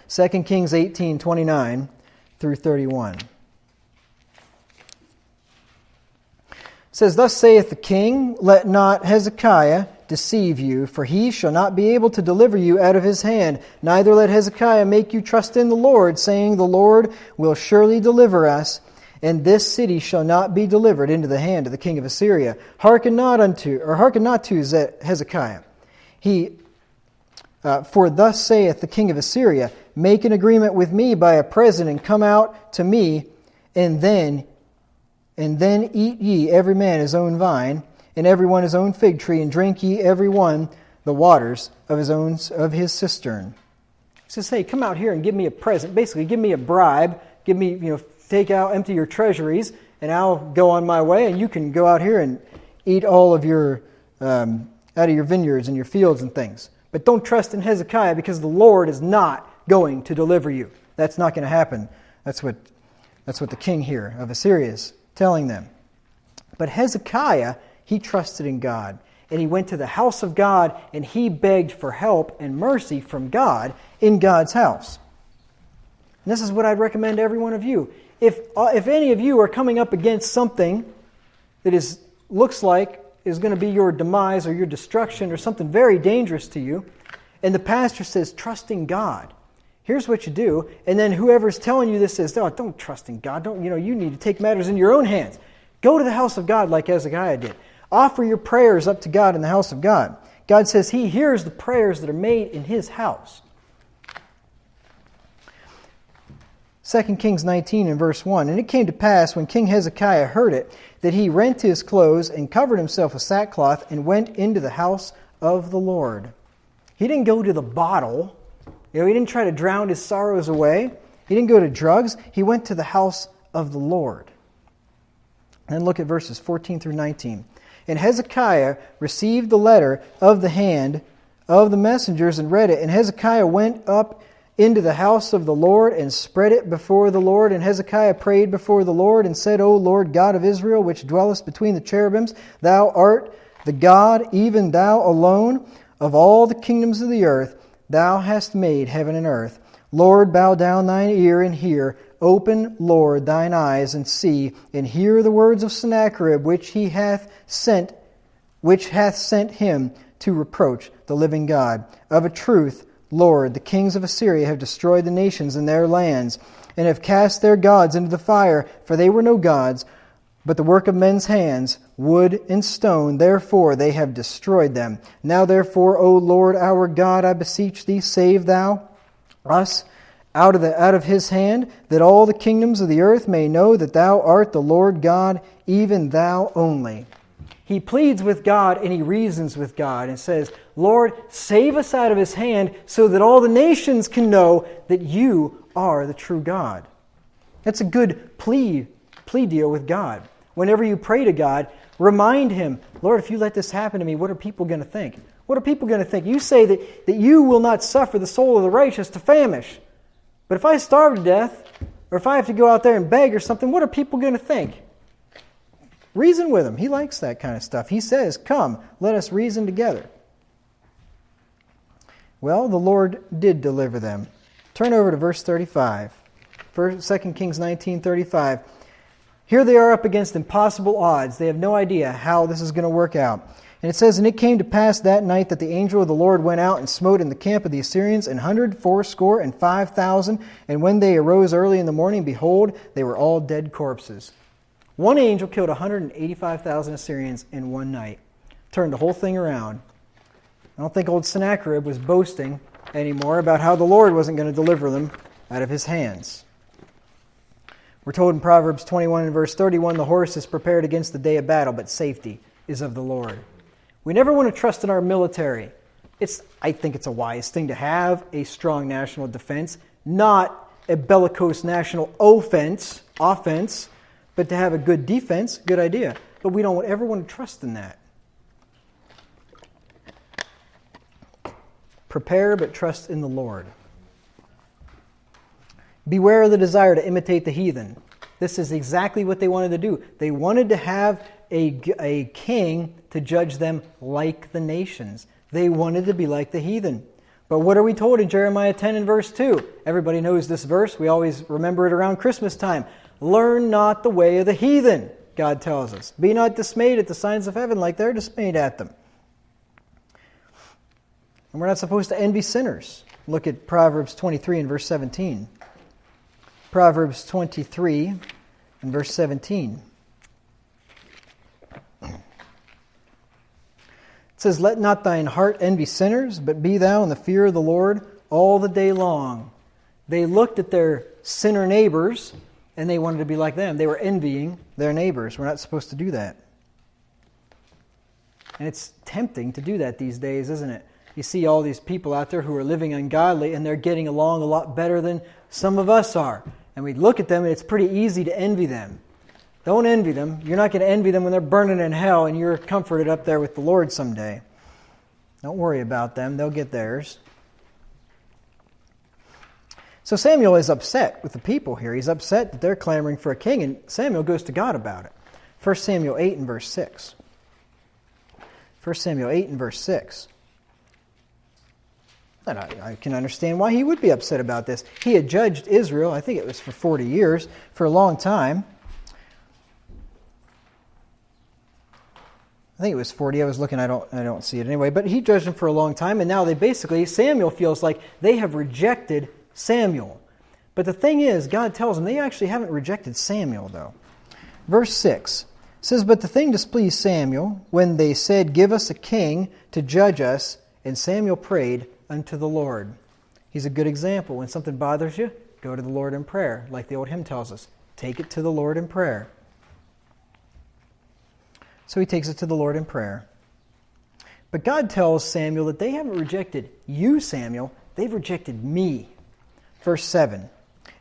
2 Kings 18:29 through 31. It says, Thus saith the king, Let not Hezekiah deceive you, for he shall not be able to deliver you out of his hand. Neither let Hezekiah make you trust in the Lord, saying, The Lord will surely deliver us, and this city shall not be delivered into the hand of the king of Assyria. Hearken not to Hezekiah. For thus saith the king of Assyria, Make an agreement with me by a present, and come out to me, and then eat ye every man his own vine, and every one his own fig tree, and drink ye every one the waters of his cistern. He says, hey, come out here and give me a present. Basically, give me a bribe. Give me, empty your treasuries, and I'll go on my way, and you can go out here and eat all of your out of your vineyards and your fields and things. But don't trust in Hezekiah, because the Lord is not going to deliver you. That's not going to happen. That's what the king here of Assyria is telling them. But Hezekiah, he trusted in God. And he went to the house of God, and he begged for help and mercy from God in God's house. And this is what I'd recommend to every one of you. If any of you are coming up against something that looks like is going to be your demise or your destruction or something very dangerous to you, and the pastor says, trust in God. Here's what you do. And then whoever's telling you this says, oh, don't trust in God. You need to take matters in your own hands. Go to the house of God like Hezekiah did. Offer your prayers up to God in the house of God. God says he hears the prayers that are made in his house. 2 Kings 19 and verse 1. And it came to pass, when King Hezekiah heard it, that he rent his clothes and covered himself with sackcloth and went into the house of the Lord. He didn't go to the bottle. He didn't try to drown his sorrows away. He didn't go to drugs. He went to the house of the Lord. And look at verses 14 through 19. And Hezekiah received the letter of the hand of the messengers and read it. And Hezekiah went up into the house of the Lord and spread it before the Lord. And Hezekiah prayed before the Lord and said, O Lord God of Israel, which dwellest between the cherubims, thou art the God, even thou alone, of all the kingdoms of the earth. Thou hast made heaven and earth. Lord, bow down thine ear and hear. Open, Lord, thine eyes and see, and hear the words of Sennacherib, which hath sent him to reproach the living God. Of a truth, Lord, the kings of Assyria have destroyed the nations and their lands, and have cast their gods into the fire, for they were no gods, but the work of men's hands, wood and stone. Therefore they have destroyed them. Now therefore, O Lord our God, I beseech thee, save thou us out of his hand, that all the kingdoms of the earth may know that thou art the Lord God, even thou only. He pleads with God and he reasons with God and says, Lord, save us out of his hand so that all the nations can know that you are the true God. That's a good plea deal with God. Whenever you pray to God, remind him, Lord, if you let this happen to me, what are people going to think? What are people going to think? You say that you will not suffer the soul of the righteous to famish. But if I starve to death, or if I have to go out there and beg or something, what are people going to think? Reason with him. He likes that kind of stuff. He says, come, let us reason together. Well, the Lord did deliver them. Turn over to verse 35. 2 Kings 19:35. Here they are up against impossible odds. They have no idea how this is going to work out. And it says, And it came to pass that night that the angel of the Lord went out and smote in the camp of the Assyrians 180,500. And when they arose early in the morning, behold, they were all dead corpses. One angel killed 185,000 Assyrians in one night. Turned the whole thing around. I don't think old Sennacherib was boasting anymore about how the Lord wasn't going to deliver them out of his hands. We're told in Proverbs 21 and verse 31, the horse is prepared against the day of battle, but safety is of the Lord. We never want to trust in our military. I think it's a wise thing to have a strong national defense, not a bellicose national offense, but to have a good defense, good idea. But we don't ever want to trust in that. Prepare, but trust in the Lord. Beware of the desire to imitate the heathen. This is exactly what they wanted to do. They wanted to have a king to judge them like the nations. They wanted to be like the heathen. But what are we told in Jeremiah 10 and verse 2? Everybody knows this verse. We always remember it around Christmas time. Learn not the way of the heathen, God tells us. Be not dismayed at the signs of heaven like they're dismayed at them. And we're not supposed to envy sinners. Look at Proverbs 23 and verse 17. Proverbs 23 and verse 17. It says, let not thine heart envy sinners, but be thou in the fear of the Lord all the day long. They looked at their sinner neighbors, and they wanted to be like them. They were envying their neighbors. We're not supposed to do that. And it's tempting to do that these days, isn't it? You see all these people out there who are living ungodly, and they're getting along a lot better than some of us are. And we look at them, and it's pretty easy to envy them. Don't envy them. You're not going to envy them when they're burning in hell and you're comforted up there with the Lord someday. Don't worry about them. They'll get theirs. So Samuel is upset with the people here. He's upset that they're clamoring for a king, and Samuel goes to God about it. 1 Samuel 8 and verse 6. 1 Samuel 8 and verse 6. And I can understand why he would be upset about this. He had judged Israel, I think it was for 40 years, for a long time. I think it was 40. I was looking, I don't see it anyway. But he judged them for a long time, and now Samuel feels like they have rejected Samuel. But the thing is, God tells them they actually haven't rejected Samuel, though. Verse 6 says, but the thing displeased Samuel when they said, give us a king to judge us, and Samuel prayed unto the Lord. He's a good example. When something bothers you, go to the Lord in prayer. Like the old hymn tells us, take it to the Lord in prayer. So he takes it to the Lord in prayer. But God tells Samuel that they haven't rejected you, Samuel. They've rejected me. Verse 7.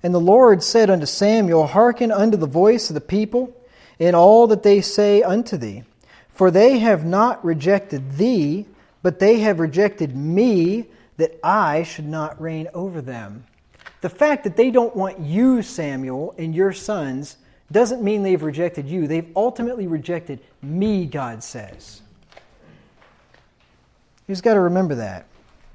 And the Lord said unto Samuel, hearken unto the voice of the people in all that they say unto thee. For they have not rejected thee, but they have rejected me, that I should not reign over them. The fact that they don't want you, Samuel, and your sons doesn't mean they've rejected you. They've ultimately rejected me, God says. You've got to remember that.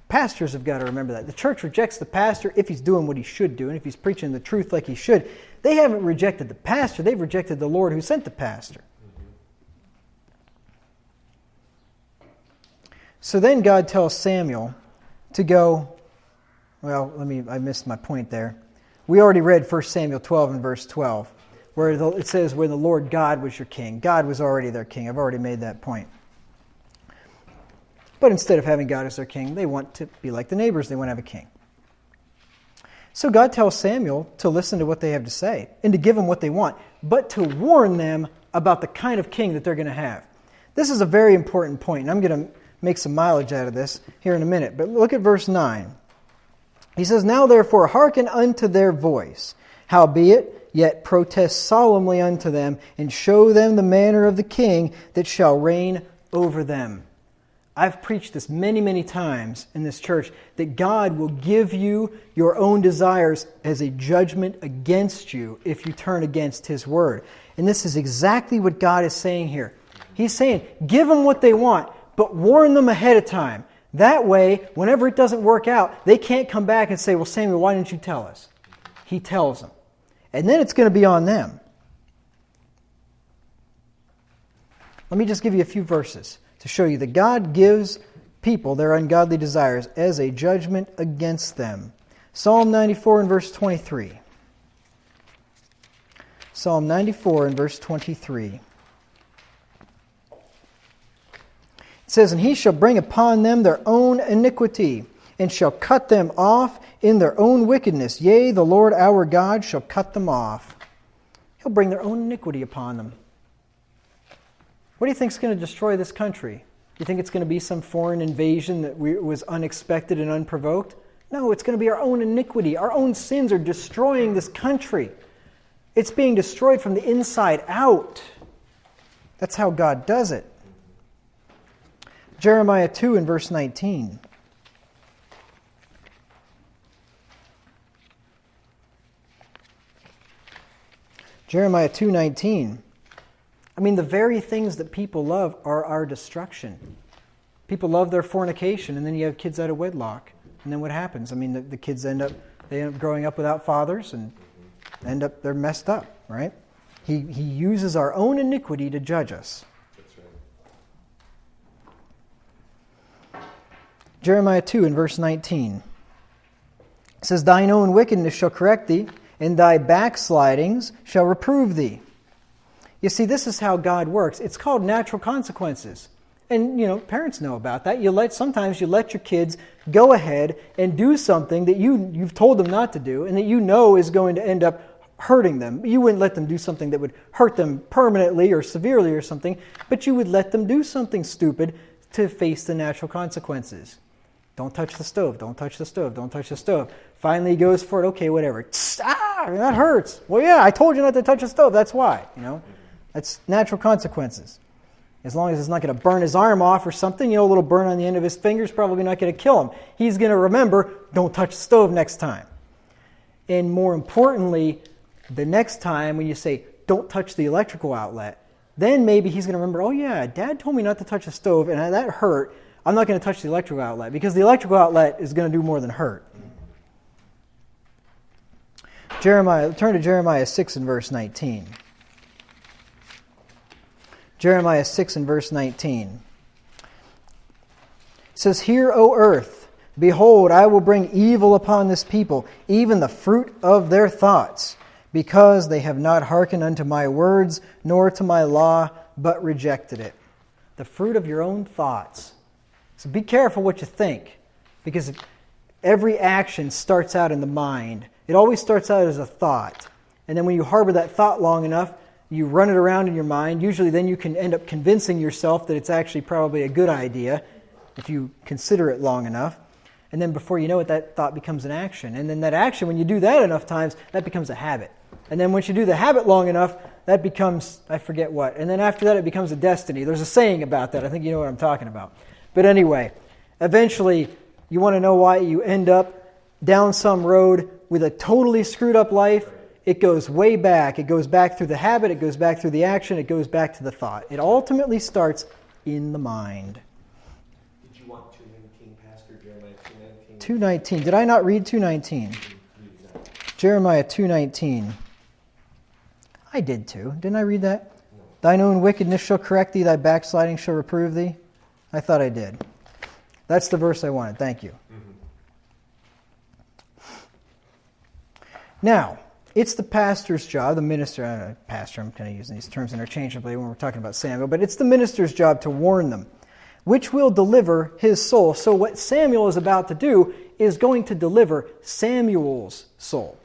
Pastors have got to remember that. The church rejects the pastor if he's doing what he should do, and if he's preaching the truth like he should. They haven't rejected the pastor. They've rejected the Lord who sent the pastor. So then God tells Samuel to go, I missed my point there. We already read 1 Samuel 12 and verse 12. Where it says, when the Lord God was your king. God was already their king. I've already made that point. But instead of having God as their king, they want to be like the neighbors. They want to have a king. So God tells Samuel to listen to what they have to say and to give them what they want, but to warn them about the kind of king that they're going to have. This is a very important point, and I'm going to make some mileage out of this here in a minute. But look at verse 9. He says, now therefore hearken unto their voice. Howbeit, yet protest solemnly unto them, and show them the manner of the king that shall reign over them. I've preached this many, many times in this church, that God will give you your own desires as a judgment against you if you turn against His word. And this is exactly what God is saying here. He's saying, give them what they want, but warn them ahead of time. That way, whenever it doesn't work out, they can't come back and say, well, Samuel, why didn't you tell us? He tells them. And then it's going to be on them. Let me just give you a few verses to show you that God gives people their ungodly desires as a judgment against them. Psalm 94 and verse 23. Psalm 94 and verse 23. It says, and he shall bring upon them their own iniquity, and shall cut them off in their own wickedness. Yea, the Lord our God shall cut them off. He'll bring their own iniquity upon them. What do you think is going to destroy this country? Do you think it's going to be some foreign invasion that was unexpected and unprovoked? No, it's going to be our own iniquity. Our own sins are destroying this country. It's being destroyed from the inside out. That's how God does it. Jeremiah 2 and verse 19. Jeremiah 2:19. I mean, the very things that people love are our destruction. People love their fornication, and then you have kids out of wedlock. And then what happens? I mean, the kids end up growing up without fathers and they're messed up, right? He uses our own iniquity to judge us. That's right. Jeremiah 2 in verse 19. It says, "Thine own wickedness shall correct thee, and thy backslidings shall reprove thee." You see, this is how God works. It's called natural consequences. And, parents know about that. Sometimes you let your kids go ahead and do something that you've told them not to do and that you know is going to end up hurting them. You wouldn't let them do something that would hurt them permanently or severely or something, but you would let them do something stupid to face the natural consequences. Don't touch the stove, don't touch the stove, don't touch the stove. Finally he goes for it, okay, whatever. That hurts. Well, yeah, I told you not to touch the stove, that's why. That's natural consequences. As long as it's not going to burn his arm off or something, a little burn on the end of his finger is probably not going to kill him. He's going to remember, don't touch the stove next time. And more importantly, the next time when you say, don't touch the electrical outlet, then maybe he's going to remember, oh yeah, Dad told me not to touch the stove and that hurt. I'm not going to touch the electrical outlet because the electrical outlet is going to do more than hurt. Turn to Jeremiah 6 and verse 19. Jeremiah 6 and verse 19. It says, "Hear, O earth, behold, I will bring evil upon this people, even the fruit of their thoughts, because they have not hearkened unto my words, nor to my law, but rejected it." The fruit of your own thoughts. So be careful what you think, because every action starts out in the mind. It always starts out as a thought. And then when you harbor that thought long enough, you run it around in your mind. Usually then you can end up convincing yourself that it's actually probably a good idea if you consider it long enough. And then before you know it, that thought becomes an action. And then that action, when you do that enough times, that becomes a habit. And then once you do the habit long enough, that becomes, I forget what. And then after that, it becomes a destiny. There's a saying about that. I think you know what I'm talking about. But anyway, eventually, you want to know why you end up down some road with a totally screwed up life. It goes way back. It goes back through the habit. It goes back through the action. It goes back to the thought. It ultimately starts in the mind. Did you want 2:19, Pastor? Jeremiah 2:19? 2:19. Did I not read 2:19? Jeremiah 2:19. I did too. Didn't I read that? No. "Thine own wickedness shall correct thee. Thy backsliding shall reprove thee." I thought I did. That's the verse I wanted. Thank you. Mm-hmm. Now, it's the pastor's job, the minister, pastor, I'm kind of using these terms interchangeably when we're talking about Samuel, but it's the minister's job to warn them, which will deliver his soul. So what Samuel is about to do is going to deliver Samuel's soul.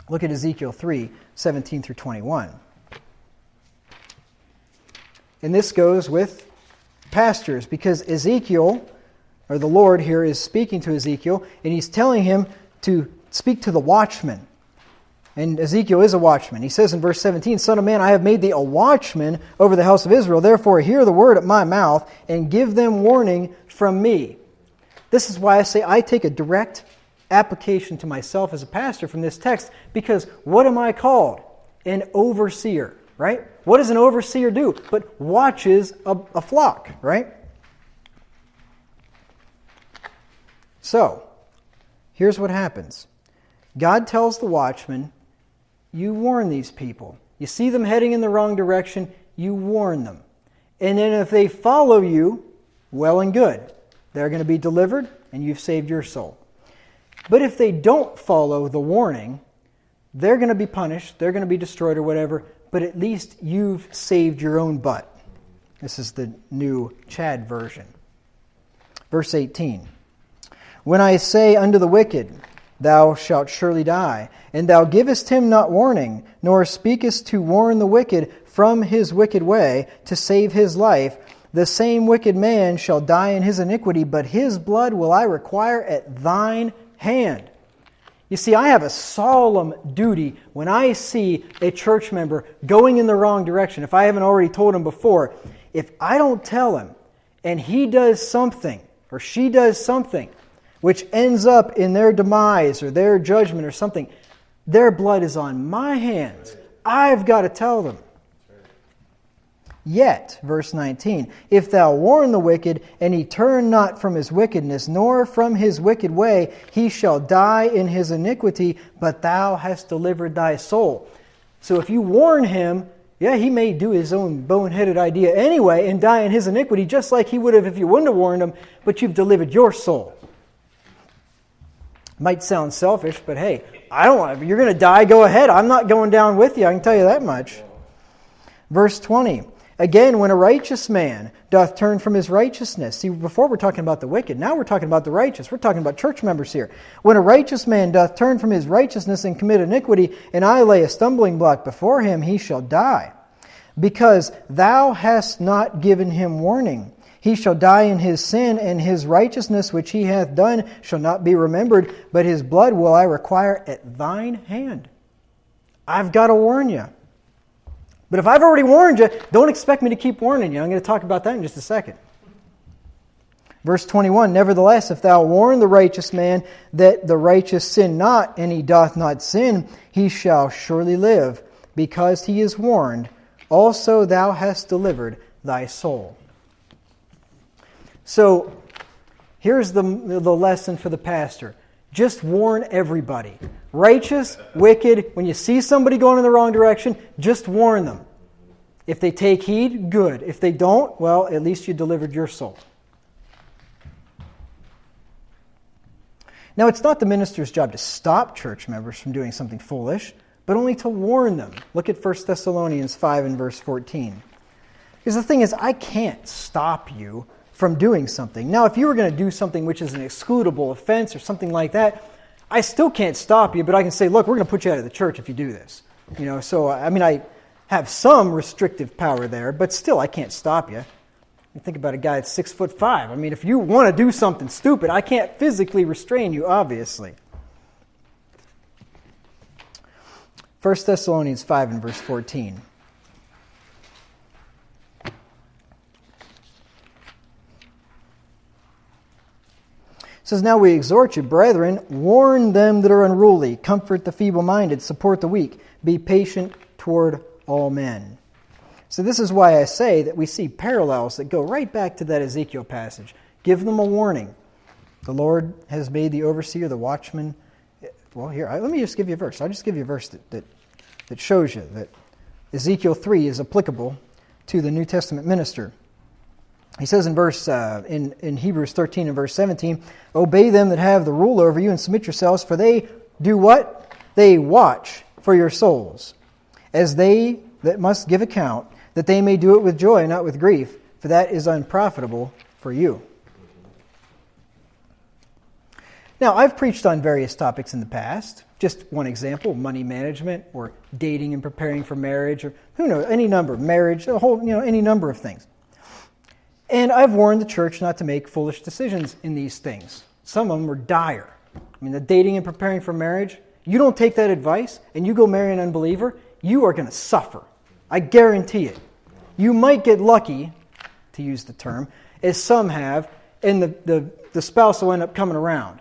Look at Ezekiel 3:17 through 21. And this goes with pastors, because Ezekiel, or the Lord here, is speaking to Ezekiel, and he's telling him to speak to the watchman. And Ezekiel is a watchman. He says in verse 17, "Son of man, I have made thee a watchman over the house of Israel. Therefore hear the word at my mouth, and give them warning from me." This is why I say I take a direct application to myself as a pastor from this text, because what am I called? An overseer, right? What does an overseer do? But watches a flock, right? So, here's what happens. God tells the watchman, you warn these people. You see them heading in the wrong direction, you warn them. And then if they follow you, well and good. They're going to be delivered, and you've saved your soul. But if they don't follow the warning, they're going to be punished, they're going to be destroyed or whatever, but at least you've saved your own butt. This is the new Chad version. Verse 18. "When I say unto the wicked, thou shalt surely die, and thou givest him not warning, nor speakest to warn the wicked from his wicked way, to save his life, the same wicked man shall die in his iniquity, but his blood will I require at thine hand." You see, I have a solemn duty when I see a church member going in the wrong direction. If I haven't already told him before, if I don't tell him and he does something or she does something which ends up in their demise or their judgment or something, their blood is on my hands. I've got to tell them. Yet, verse 19, if thou warn the wicked, and he turn not from his wickedness, nor from his wicked way, he shall die in his iniquity, but thou hast delivered thy soul. So if you warn him, yeah, he may do his own boneheaded idea anyway and die in his iniquity, just like he would have if you wouldn't have warned him, but you've delivered your soul. Might sound selfish, but hey, I don't want. If you're going to die, go ahead. I'm not going down with you, I can tell you that much. Verse 20, again, when a righteous man doth turn from his righteousness. See, before we're talking about the wicked, now we're talking about the righteous. We're talking about church members here. When a righteous man doth turn from his righteousness and commit iniquity, and I lay a stumbling block before him, he shall die. Because thou hast not given him warning. He shall die in his sin, and his righteousness which he hath done shall not be remembered, but his blood will I require at thine hand. I've got to warn you. But if I've already warned you, don't expect me to keep warning you. I'm going to talk about that in just a second. Verse 21, nevertheless, if thou warn the righteous man that the righteous sin not, and he doth not sin, he shall surely live, because he is warned. Also thou hast delivered thy soul. So, here's the lesson for the pastor. Just warn everybody. Righteous, wicked, when you see somebody going in the wrong direction, just warn them. If they take heed, good. If they don't, well, at least you delivered your soul. Now, it's not the minister's job to stop church members from doing something foolish, but only to warn them. Look at 1 Thessalonians 5 and verse 14. Because the thing is, I can't stop you from doing something. Now, if you were going to do something which is an excludable offense or something like that, I still can't stop you, but I can say, look, we're going to put you out of the church if you do this. So, I have some restrictive power there, but still, I can't stop you. You think about a guy that's 6'5". If you want to do something stupid, I can't physically restrain you, obviously. 1 Thessalonians 5 and verse 14. It says, now we exhort you, brethren, warn them that are unruly, comfort the feeble-minded, support the weak, be patient toward all men. So this is why I say that we see parallels that go right back to that Ezekiel passage. Give them a warning. The Lord has made the overseer, the watchman. Well, here, let me just give you a verse. I'll just give you a verse that shows you that Ezekiel 3 is applicable to the New Testament minister. He says in Hebrews 13 and verse 17, obey them that have the rule over you and submit yourselves, for they do what? They watch for your souls, as they that must give account, that they may do it with joy, not with grief, for that is unprofitable for you. Now, I've preached on various topics in the past. Just one example, money management, or dating and preparing for marriage, or who knows, any number of marriage, any number of things. And I've warned the church not to make foolish decisions in these things. Some of them are dire. The dating and preparing for marriage, you don't take that advice and you go marry an unbeliever, you are going to suffer. I guarantee it. You might get lucky, to use the term, as some have, and the spouse will end up coming around.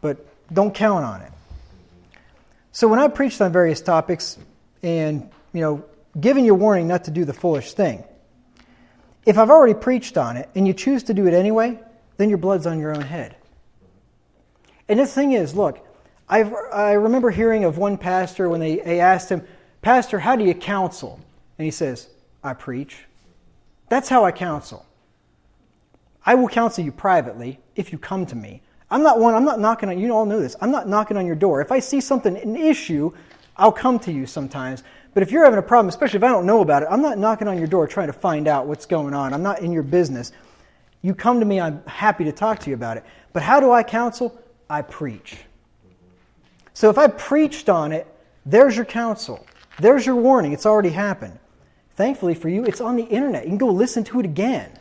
But don't count on it. So when I preached on various topics and, giving you a warning not to do the foolish thing, if I've already preached on it and you choose to do it anyway, then your blood's on your own head. And the thing is, look, I remember hearing of one pastor when they asked him, Pastor, how do you counsel? And he says, I preach. That's how I counsel. I will counsel you privately if you come to me. I'm not knocking on, you all know this, I'm not knocking on your door. If I see something, an issue, I'll come to you sometimes. But if you're having a problem, especially if I don't know about it, I'm not knocking on your door trying to find out what's going on. I'm not in your business. You come to me, I'm happy to talk to you about it. But how do I counsel? I preach. So if I preached on it, there's your counsel. There's your warning. It's already happened. Thankfully for you, it's on the internet. You can go listen to it again.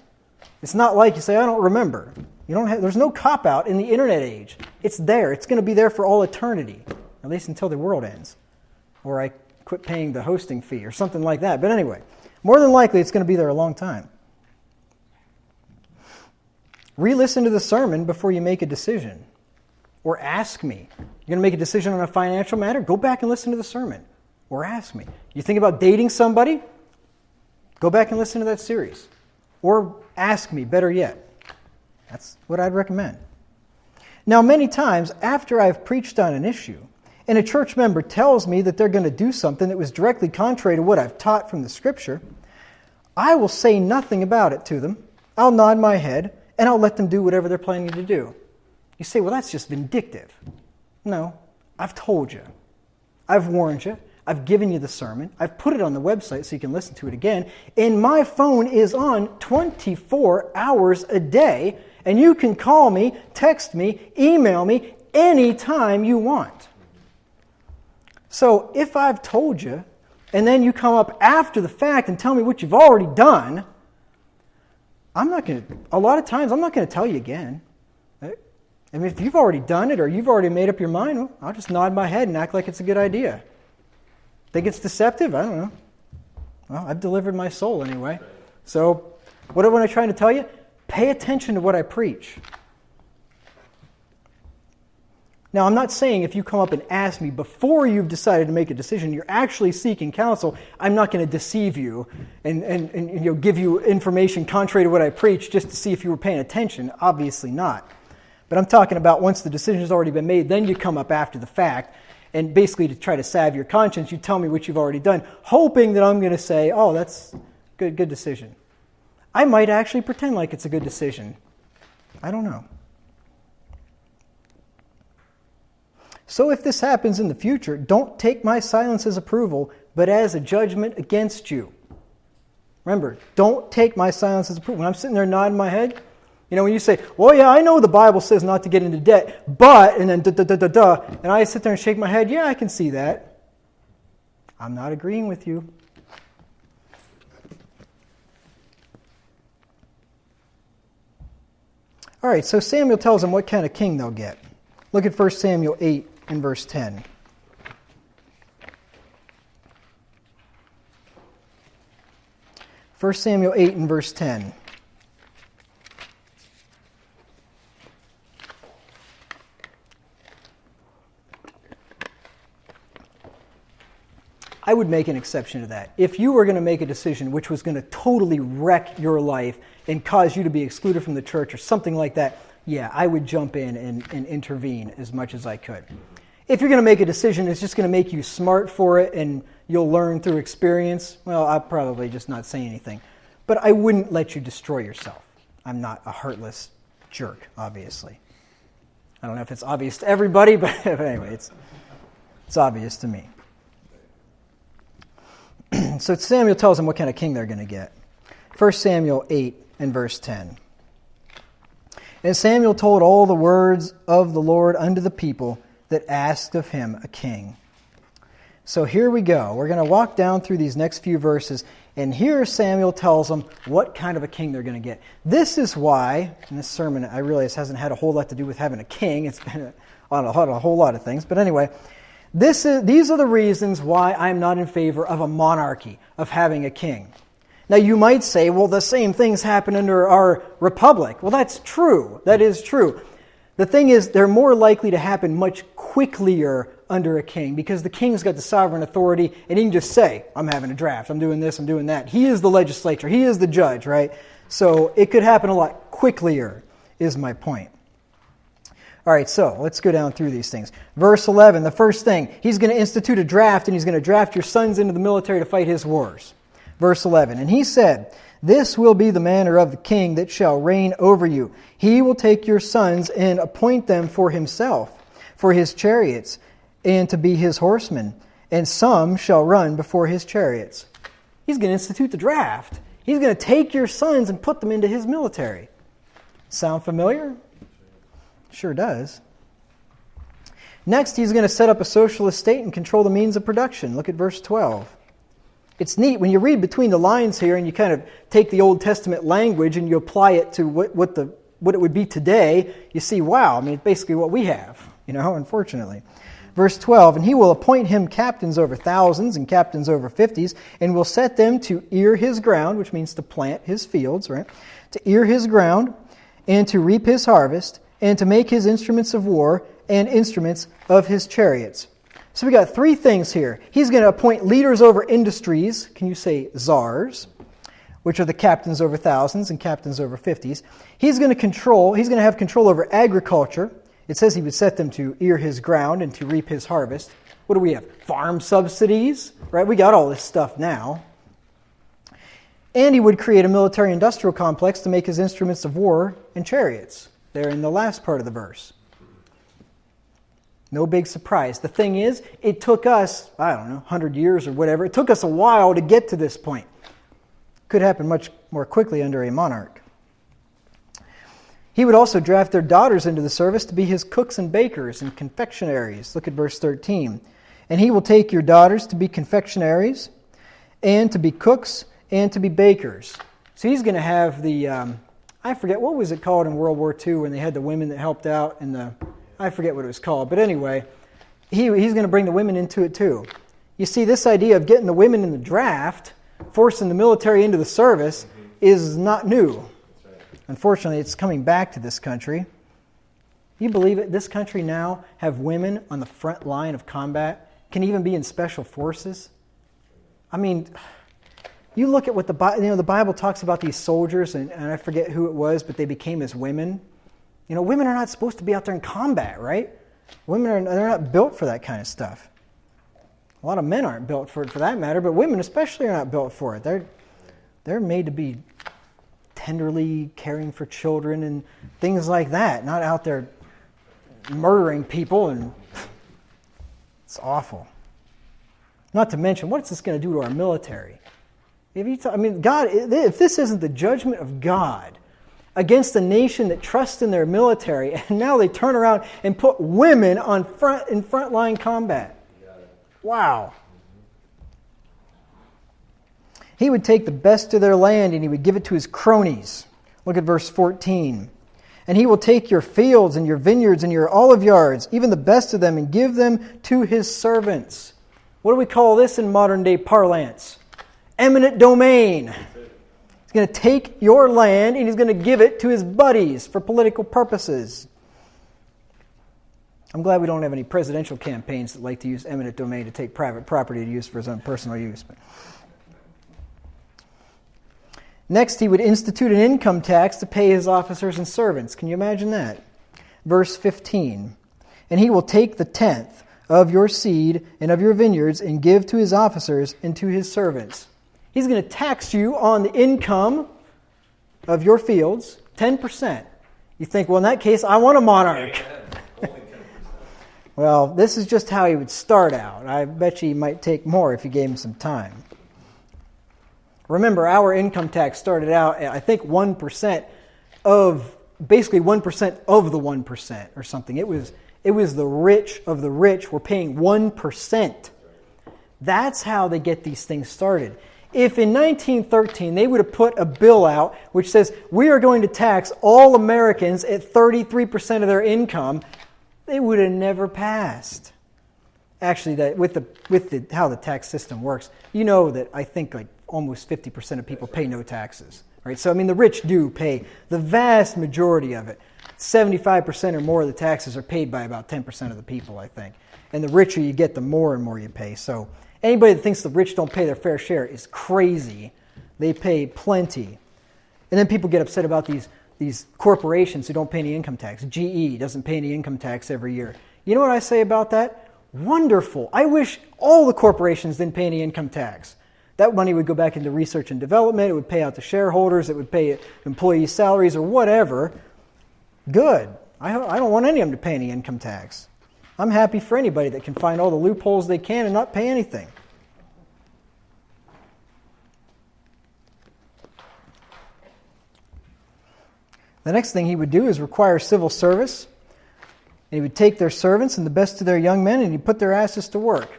It's not like you say, I don't remember. There's no cop-out in the internet age. It's there. It's going to be there for all eternity, at least until the world ends. Or I quit paying the hosting fee or something like that. But anyway, more than likely it's going to be there a long time. Re-listen to the sermon before you make a decision. Or ask me. You're going to make a decision on a financial matter? Go back and listen to the sermon. Or ask me. You think about dating somebody? Go back and listen to that series. Or ask me, better yet. That's what I'd recommend. Now, many times after I've preached on an issue, and a church member tells me that they're going to do something that was directly contrary to what I've taught from the Scripture, I will say nothing about it to them. I'll nod my head, and I'll let them do whatever they're planning to do. You say, well, that's just vindictive. No, I've told you. I've warned you. I've given you the sermon. I've put it on the website so you can listen to it again. And my phone is on 24 hours a day, and you can call me, text me, email me anytime you want. So if I've told you, and then you come up after the fact and tell me what you've already done, a lot of times I'm not going to tell you again. I mean, if you've already done it or you've already made up your mind, well, I'll just nod my head and act like it's a good idea. Think it's deceptive? I don't know. Well, I've delivered my soul anyway. So what am I trying to tell you? Pay attention to what I preach. Now, I'm not saying if you come up and ask me before you've decided to make a decision, you're actually seeking counsel, I'm not going to deceive you and give you information contrary to what I preach just to see if you were paying attention. Obviously not. But I'm talking about once the decision has already been made, then you come up after the fact, and basically to try to salve your conscience, you tell me what you've already done, hoping that I'm going to say, oh, that's good decision. I might actually pretend like it's a good decision. I don't know. So if this happens in the future, don't take my silence as approval, but as a judgment against you. Remember, don't take my silence as approval. When I'm sitting there nodding my head, when you say, well, yeah, I know the Bible says not to get into debt, but, and then and I sit there and shake my head, yeah, I can see that. I'm not agreeing with you. All right, so Samuel tells them what kind of king they'll get. Look at 1 Samuel 8 and verse 10. First Samuel 8 and verse 10. I would make an exception to that. If you were going to make a decision which was going to totally wreck your life and cause you to be excluded from the church or something like that, yeah, I would jump in and intervene as much as I could. If you're going to make a decision that's just going to make you smart for it and you'll learn through experience, well, I'll probably just not say anything. But I wouldn't let you destroy yourself. I'm not a heartless jerk, obviously. I don't know if it's obvious to everybody, but anyway, it's obvious to me. So Samuel tells them what kind of king they're going to get. 1 Samuel 8 and verse 10. And Samuel told all the words of the Lord unto the people that asked of him a king. So here we go. We're going to walk down through these next few verses, and here Samuel tells them what kind of a king they're going to get. This is why, and this sermon I realize hasn't had a whole lot to do with having a king. It's been on a whole lot of things. But anyway, these are the reasons why I'm not in favor of a monarchy, of having a king. Now you might say, well, the same things happen under our republic. Well, that's true. That is true. The thing is, they're more likely to happen much quicker under a king because the king's got the sovereign authority and he can just say, I'm having a draft, I'm doing this, I'm doing that. He is the legislature, he is the judge, right? So it could happen a lot quicker, is my point. All right, so let's go down through these things. Verse 11, the first thing, he's going to institute a draft and he's going to draft your sons into the military to fight his wars. Verse 11, and he said, this will be the manner of the king that shall reign over you. He will take your sons and appoint them for himself, for his chariots, and to be his horsemen, and some shall run before his chariots. He's going to institute the draft. He's going to take your sons and put them into his military. Sound familiar? Sure does. Next, he's going to set up a socialist state and control the means of production. Look at verse 12. It's neat when you read between the lines here and you kind of take the Old Testament language and you apply it to what it would be today. You see, wow, I mean, it's basically what we have, unfortunately. Verse 12, and he will appoint him captains over thousands and captains over 50s, and will set them to ear his ground, which means to plant his fields, right? To ear his ground and to reap his harvest and to make his instruments of war and instruments of his chariots. So we got three things here. He's going to appoint leaders over industries. Can you say czars? which are the captains over thousands and captains over 50s. He's going to have control over agriculture. It says he would set them to ear his ground and to reap his harvest. What do we have? Farm subsidies, right? We got all this stuff now. And he would create a military-industrial complex to make his instruments of war and chariots. There in the last part of the verse. No big surprise. The thing is, it took us, 100 years or whatever. It took us a while to get to this point. Could happen much more quickly under a monarch. He would also draft their daughters into the service to be his cooks and bakers and confectionaries. Look at verse 13. And he will take your daughters to be confectionaries and to be cooks and to be bakers. So he's going to have the, I forget, what was it called in World War II when they had the women that helped out in the, I forget what it was called. But anyway, he's going to bring the women into it too. You see, this idea of getting the women in the draft, forcing the military into the service, is not new. Unfortunately, it's coming back to this country. You believe it? This country now have women on the front line of combat, can even be in special forces. I mean, you look at what the Bible talks about these soldiers, and I forget who it was, but they became as women. Women are not supposed to be out there in combat, right? They're not built for that kind of stuff. A lot of men aren't built for it, for that matter, but women especially are not built for it. They're made to be tenderly caring for children and things like that, not out there murdering people, and it's awful. Not to mention, what's this going to do to our military? God, if this isn't the judgment of God against a nation that trusts in their military, and now they turn around and put women in frontline combat. Wow. He would take the best of their land and he would give it to his cronies. Look at verse 14. And he will take your fields and your vineyards and your olive yards, even the best of them, and give them to his servants. What do we call this in modern day parlance? Eminent domain. He's going to take your land and he's going to give it to his buddies for political purposes. I'm glad we don't have any presidential campaigns that like to use eminent domain to take private property to use for his own personal use. Next, he would institute an income tax to pay his officers and servants. Can you imagine that? Verse 15. And he will take the tenth of your seed and of your vineyards and give to his officers and to his servants. He's going to tax you on the income of your fields, 10%. You think, well, in that case, I want a monarch. Well, this is just how he would start out. I bet you he might take more if you gave him some time. Remember, our income tax started out at, I think, 1% of, basically 1% of the 1% or something. It was the rich of the rich were paying 1%. That's how they get these things started. If in 1913 they would have put a bill out which says we are going to tax all Americans at 33% of their income, they would have never passed. Actually, that with how the tax system works, you know that I think like almost 50% of people pay no taxes. Right? So the rich do pay the vast majority of it. 75% or more of the taxes are paid by about 10% of the people, I think. And the richer you get, the more and more you pay. So anybody that thinks the rich don't pay their fair share is crazy. They pay plenty. And then people get upset about these corporations who don't pay any income tax. GE doesn't pay any income tax every year. You know what I say about that? Wonderful. I wish all the corporations didn't pay any income tax. That money would go back into research and development. It would pay out to shareholders. It would pay employee salaries or whatever. Good. I don't want any of them to pay any income tax. I'm happy for anybody that can find all the loopholes they can and not pay anything. The next thing he would do is require civil service. And he would take their servants and the best of their young men and he'd put their asses to work.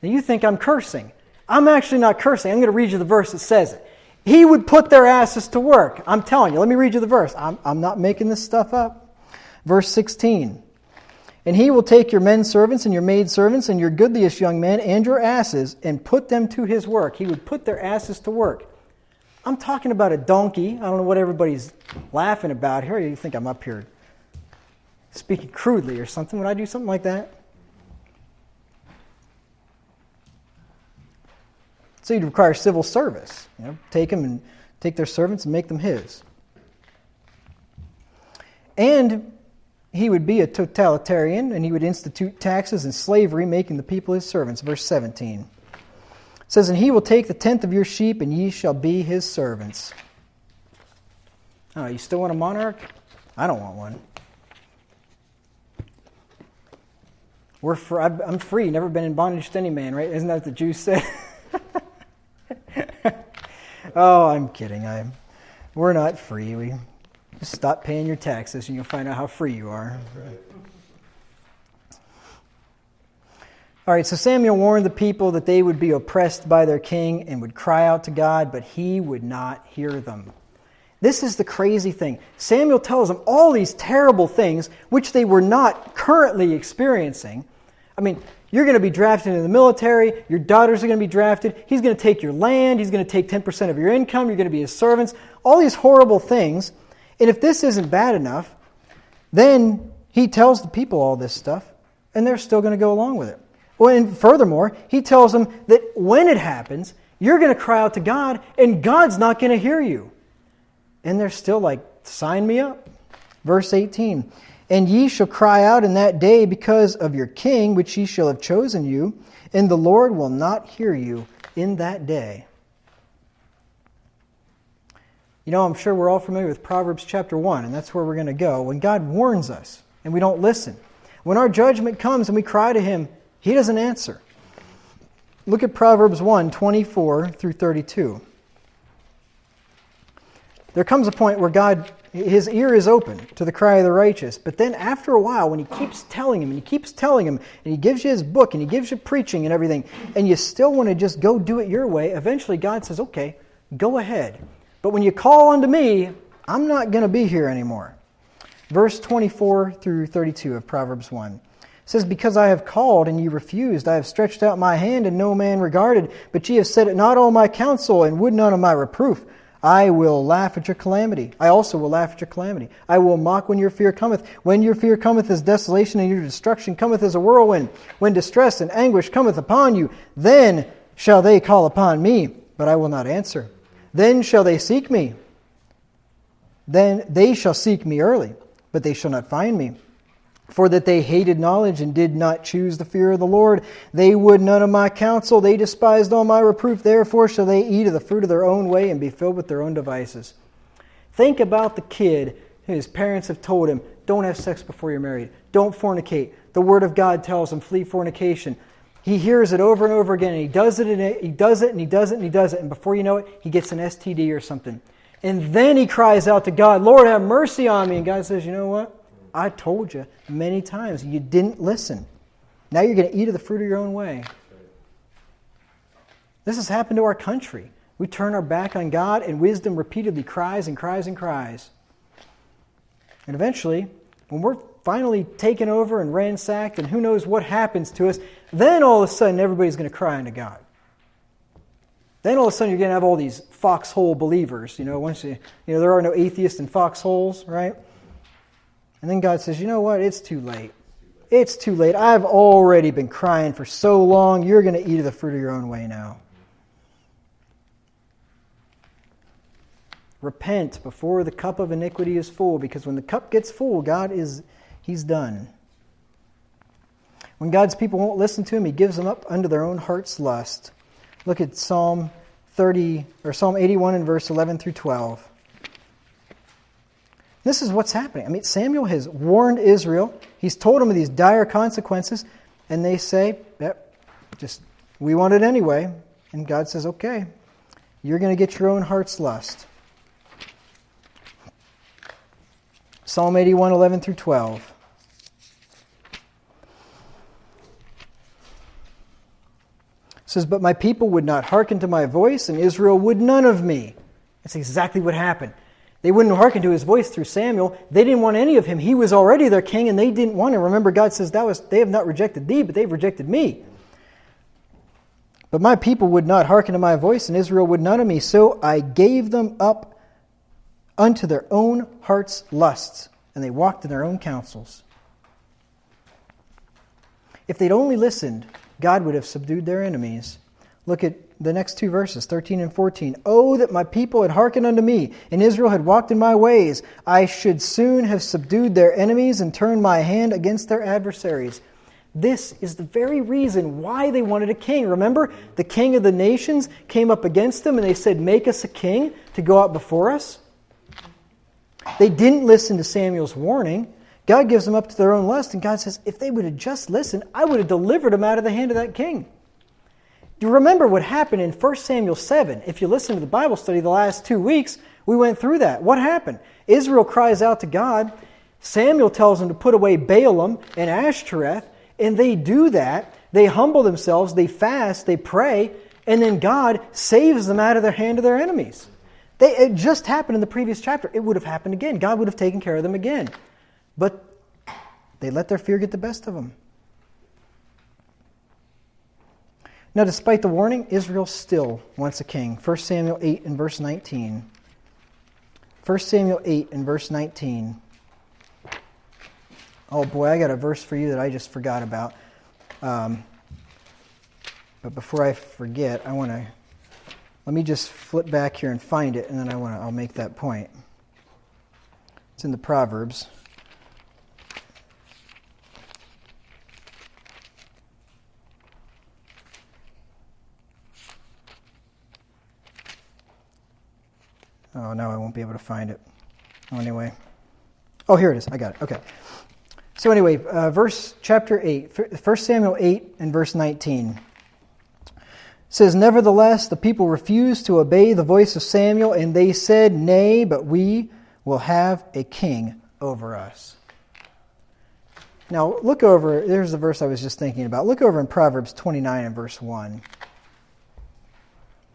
Now you think I'm cursing. I'm actually not cursing. I'm going to read you the verse that says it. He would put their asses to work. I'm telling you. Let me read you the verse. I'm not making this stuff up. Verse 16. And he will take your men servants and your maid servants and your goodliest young men and your asses and put them to his work. He would put their asses to work. I'm talking about a donkey. I don't know what everybody's laughing about here. You think I'm up here speaking crudely or something? Would I do something like that? So you'd require civil service. Take them and take their servants and make them his. And he would be a totalitarian, and he would institute taxes and slavery, making the people his servants. Verse 17. It says, and he will take the tenth of your sheep, and ye shall be his servants. Oh, you still want a monarch? I don't want one. I'm free, never been in bondage to any man, right? Isn't that what the Jews said? Oh, I'm kidding. We're not free. We just stop paying your taxes and you'll find out how free you are. Right. All right, so Samuel warned the people that they would be oppressed by their king and would cry out to God, but he would not hear them. This is the crazy thing. Samuel tells them all these terrible things which they were not currently experiencing. I mean, you're going to be drafted into the military. Your daughters are going to be drafted. He's going to take your land. He's going to take 10% of your income. You're going to be his servants. All these horrible things. And if this isn't bad enough, then he tells the people all this stuff, and they're still going to go along with it. Well, and furthermore, he tells them that when it happens, you're going to cry out to God, and God's not going to hear you. And they're still like, sign me up. Verse 18, and ye shall cry out in that day because of your king, which ye shall have chosen you, and the Lord will not hear you in that day. You know, I'm sure we're all familiar with Proverbs chapter 1, and that's where we're going to go. When God warns us and we don't listen, when our judgment comes and we cry to him, he doesn't answer. Look at Proverbs 1, 24 through 32. There comes a point where God, his ear is open to the cry of the righteous. But then after a while, when he keeps telling him, and he keeps telling him, and he gives you his book, and he gives you preaching and everything, and you still want to just go do it your way, eventually God says, okay, go ahead. But when you call unto me, I'm not going to be here anymore. Verse 24 through 32 of Proverbs 1. It says, because I have called, and ye refused, I have stretched out my hand, and no man regarded, but ye have set at not all my counsel, and would none of my reproof. I will laugh at your calamity. I also will laugh at your calamity. I will mock when your fear cometh. When your fear cometh as desolation, and your destruction cometh as a whirlwind. When distress and anguish cometh upon you, then shall they call upon me, but I will not answer. Then shall they seek me. Then they shall seek me early, but they shall not find me. For that they hated knowledge and did not choose the fear of the Lord. They would none of my counsel. They despised all my reproof. Therefore shall they eat of the fruit of their own way and be filled with their own devices. Think about the kid whose parents have told him, don't have sex before you're married. Don't fornicate. The Word of God tells him, flee fornication. He hears it over and over again, and he does it, and he does it, and he does it, and he does it. And before you know it, he gets an STD or something. And then he cries out to God, Lord, have mercy on me. And God says, you know what? I told you many times. You didn't listen. Now you're going to eat of the fruit of your own way. This has happened to our country. We turn our back on God, and wisdom repeatedly cries and cries and cries. And eventually, when we're finally taken over and ransacked, and who knows what happens to us, then all of a sudden everybody's going to cry unto God. Then all of a sudden you're going to have all these foxhole believers. Once there are no atheists in foxholes, right? And then God says, you know what? It's too late. It's too late. I've already been crying for so long. You're going to eat of the fruit of your own way now. Repent before the cup of iniquity is full, because when the cup gets full, He's done. When God's people won't listen to Him, He gives them up unto their own heart's lust. Look at Psalm 81 and verse 11 through 12. This is what's happening. I mean, Samuel has warned Israel. He's told them of these dire consequences. And they say, yep, we want it anyway. And God says, okay, you're going to get your own heart's lust. Psalm 81, 11 through 12. It says, but my people would not hearken to my voice, and Israel would none of me. That's exactly what happened. They wouldn't hearken to his voice through Samuel. They didn't want any of him. He was already their king, and they didn't want him. Remember, God says, they have not rejected thee, but they've rejected me. But my people would not hearken to my voice, and Israel would none of me. So I gave them up unto their own heart's lusts, and they walked in their own counsels. If they'd only listened, God would have subdued their enemies. Look at the next two verses, 13 and 14. Oh, that my people had hearkened unto me, and Israel had walked in my ways. I should soon have subdued their enemies and turned my hand against their adversaries. This is the very reason why they wanted a king. Remember, the king of the nations came up against them and they said, make us a king to go out before us. They didn't listen to Samuel's warning. God gives them up to their own lust, and God says, if they would have just listened, I would have delivered them out of the hand of that king. You remember what happened in 1 Samuel 7. If you listen to the Bible study the last 2 weeks, we went through that. What happened? Israel cries out to God. Samuel tells them to put away Balaam and Ashtoreth, and they do that. They humble themselves, they fast, they pray, and then God saves them out of their hand of their enemies. It just happened in the previous chapter. It would have happened again. God would have taken care of them again. But they let their fear get the best of them. Now, despite the warning, Israel still wants a king. 1 Samuel 8 and verse 19. 1 Samuel 8 and verse 19. Oh boy, I got a verse for you that I just forgot about. But before I forget, let me just flip back here and find it, and then I'll make that point. It's in the Proverbs. Oh, no, I won't be able to find it. Oh, anyway. Oh, here it is. I got it. Okay. So anyway, chapter 8, 1 Samuel 8 and verse 19. Says, nevertheless, the people refused to obey the voice of Samuel, and they said, nay, but we will have a king over us. Now, look over, there's the verse I was just thinking about. Look over in Proverbs 29 and verse 1.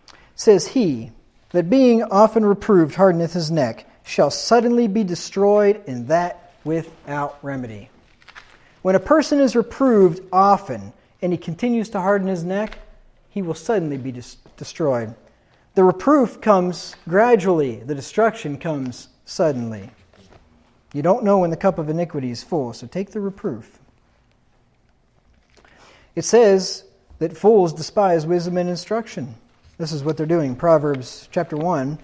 It says, he that being often reproved hardeneth his neck shall suddenly be destroyed, and that without remedy. When a person is reproved often and he continues to harden his neck, he will suddenly be destroyed. The reproof comes gradually. The destruction comes suddenly. You don't know when the cup of iniquity is full, so take the reproof. It says that fools despise wisdom and instruction. This is what they're doing. Proverbs chapter 1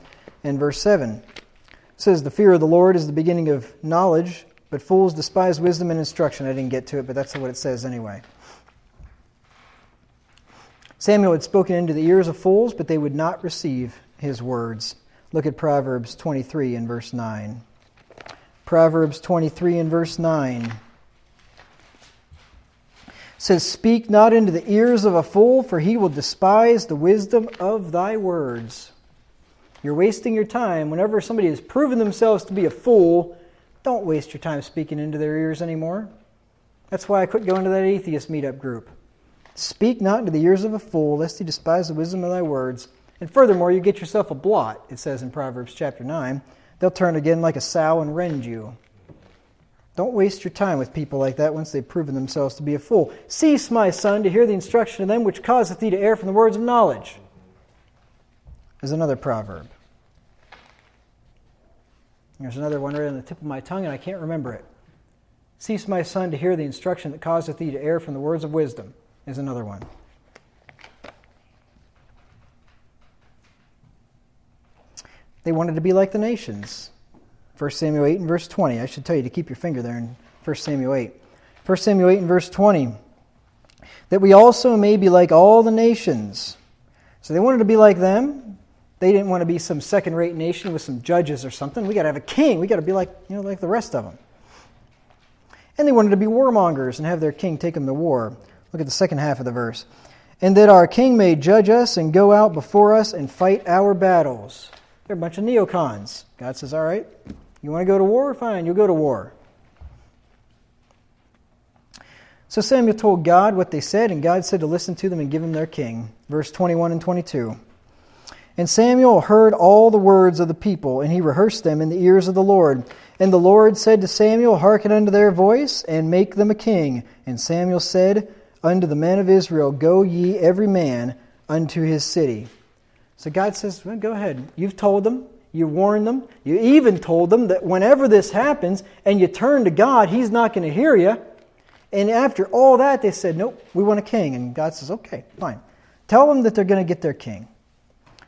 and verse 7. It says, the fear of the Lord is the beginning of knowledge, but fools despise wisdom and instruction. I didn't get to it, but that's what it says anyway. Samuel had spoken into the ears of fools, but they would not receive his words. Look at Proverbs 23 and verse 9. Proverbs 23 and verse 9. It says, speak not into the ears of a fool, for he will despise the wisdom of thy words. You're wasting your time. Whenever somebody has proven themselves to be a fool, don't waste your time speaking into their ears anymore. That's why I quit going to that atheist meetup group. Speak not into the ears of a fool, lest he despise the wisdom of thy words. And furthermore, you get yourself a blot, it says in Proverbs chapter 9. They'll turn again like a sow and rend you. Don't waste your time with people like that once they've proven themselves to be a fool. Cease, my son, to hear the instruction of them which causeth thee to err from the words of knowledge. There's another proverb. There's another one right on the tip of my tongue, and I can't remember it. Cease, my son, to hear the instruction that causeth thee to err from the words of wisdom. Is another one. They wanted to be like the nations. 1 Samuel 8 and verse 20. I should tell you to keep your finger there in 1 Samuel 8. 1 Samuel 8 and verse 20. That we also may be like all the nations. So they wanted to be like them. They didn't want to be some second-rate nation with some judges or something. We got to have a king. We got to be like the rest of them. And they wanted to be warmongers and have their king take them to war. Look at the second half of the verse. And that our king may judge us and go out before us and fight our battles. They're a bunch of neocons. God says, all right, you want to go to war? Fine, you'll go to war. So Samuel told God what they said, and God said to listen to them and give them their king. Verse 21 and 22. And Samuel heard all the words of the people, and he rehearsed them in the ears of the Lord. And the Lord said to Samuel, hearken unto their voice, and make them a king. And Samuel said unto the men of Israel, go ye every man unto his city. So God says, well, go ahead. You've told them. You warned them. You even told them that whenever this happens and you turn to God, He's not going to hear you. And after all that, they said, nope, we want a king. And God says, okay, fine. Tell them that they're going to get their king.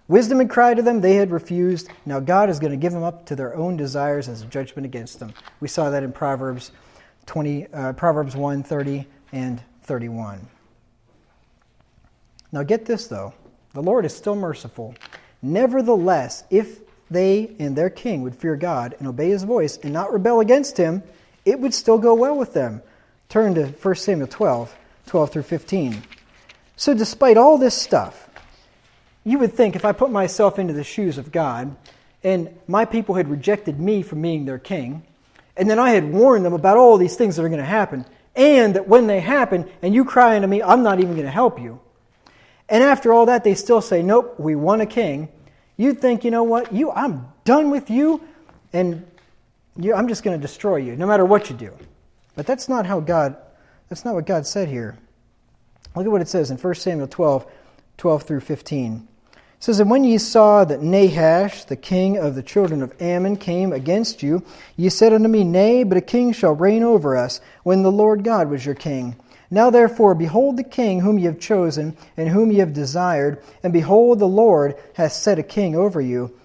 Wisdom had cried to them, they had refused. Now God is going to give them up to their own desires as a judgment against them. We saw that in Proverbs 1, 30 and 31. Now get this though, the Lord is still merciful. Nevertheless, if they and their king would fear God and obey his voice and not rebel against him, it would still go well with them. Turn to 1 Samuel 12 through 15. So despite all this stuff, you would think if I put myself into the shoes of God and my people had rejected me from being their king, and then I had warned them about all these things that are going to happen, and that when they happen and you cry unto me, I'm not even going to help you. And after all that, they still say, nope, we want a king. You'd think, you know what, I'm done with you, and I'm just going to destroy you, no matter what you do. But that's not what God said here. Look at what it says in 1 Samuel 12 through 15. It says, and when ye saw that Nahash, the king of the children of Ammon, came against you, ye said unto me, Nay, but a king shall reign over us, when the Lord God was your king. Now therefore, behold the king whom ye have chosen, and whom ye have desired, and behold, the Lord hath set a king over you.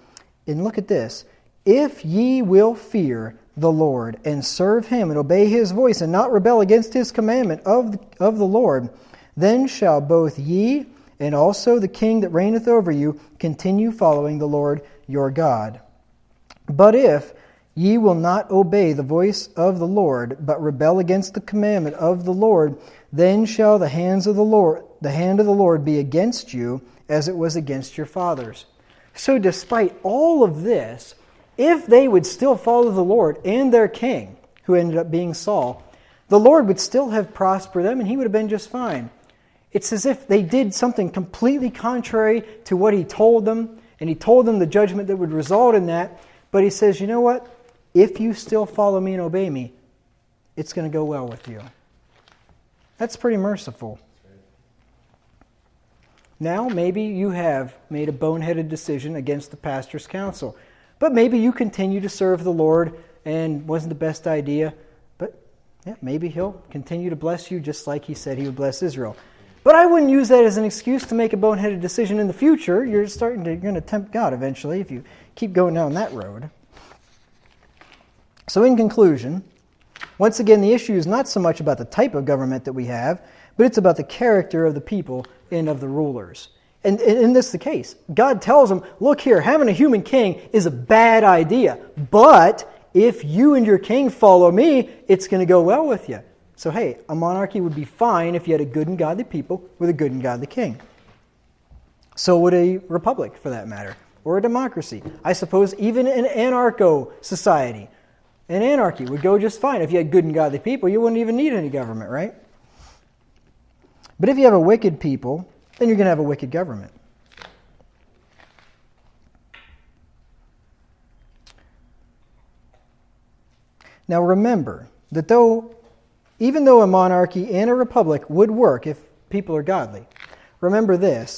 And look at this. If ye will fear the Lord, and serve him, and obey his voice, and not rebel against his commandment of the Lord, then shall both ye and also the king that reigneth over you continue following the Lord your God. But if ye will not obey the voice of the Lord, but rebel against the commandment of the Lord, then shall the hand of the Lord be against you, as it was against your fathers. So despite all of this, if they would still follow the Lord and their king, who ended up being Saul, the Lord would still have prospered them and he would have been just fine. It's as if they did something completely contrary to what he told them, and he told them the judgment that would result in that, but he says, you know what? If you still follow me and obey me, it's going to go well with you. That's pretty merciful. Now, maybe you have made a boneheaded decision against the pastor's counsel, but maybe you continue to serve the Lord and wasn't the best idea, but yeah, maybe he'll continue to bless you just like he said he would bless Israel. But I wouldn't use that as an excuse to make a boneheaded decision in the future. You're going to tempt God eventually if you keep going down that road. So in conclusion, once again, the issue is not so much about the type of government that we have, but it's about the character of the people and of the rulers. And this is the case. God tells them, look here, having a human king is a bad idea. But if you and your king follow me, it's going to go well with you. So hey, a monarchy would be fine if you had a good and godly people with a good and godly king. So would a republic, for that matter, or a democracy. I suppose even an anarcho society, an anarchy would go just fine. If you had good and godly people, you wouldn't even need any government, right? But if you have a wicked people, then you're going to have a wicked government. Now remember that even though a monarchy and a republic would work if people are godly, remember this,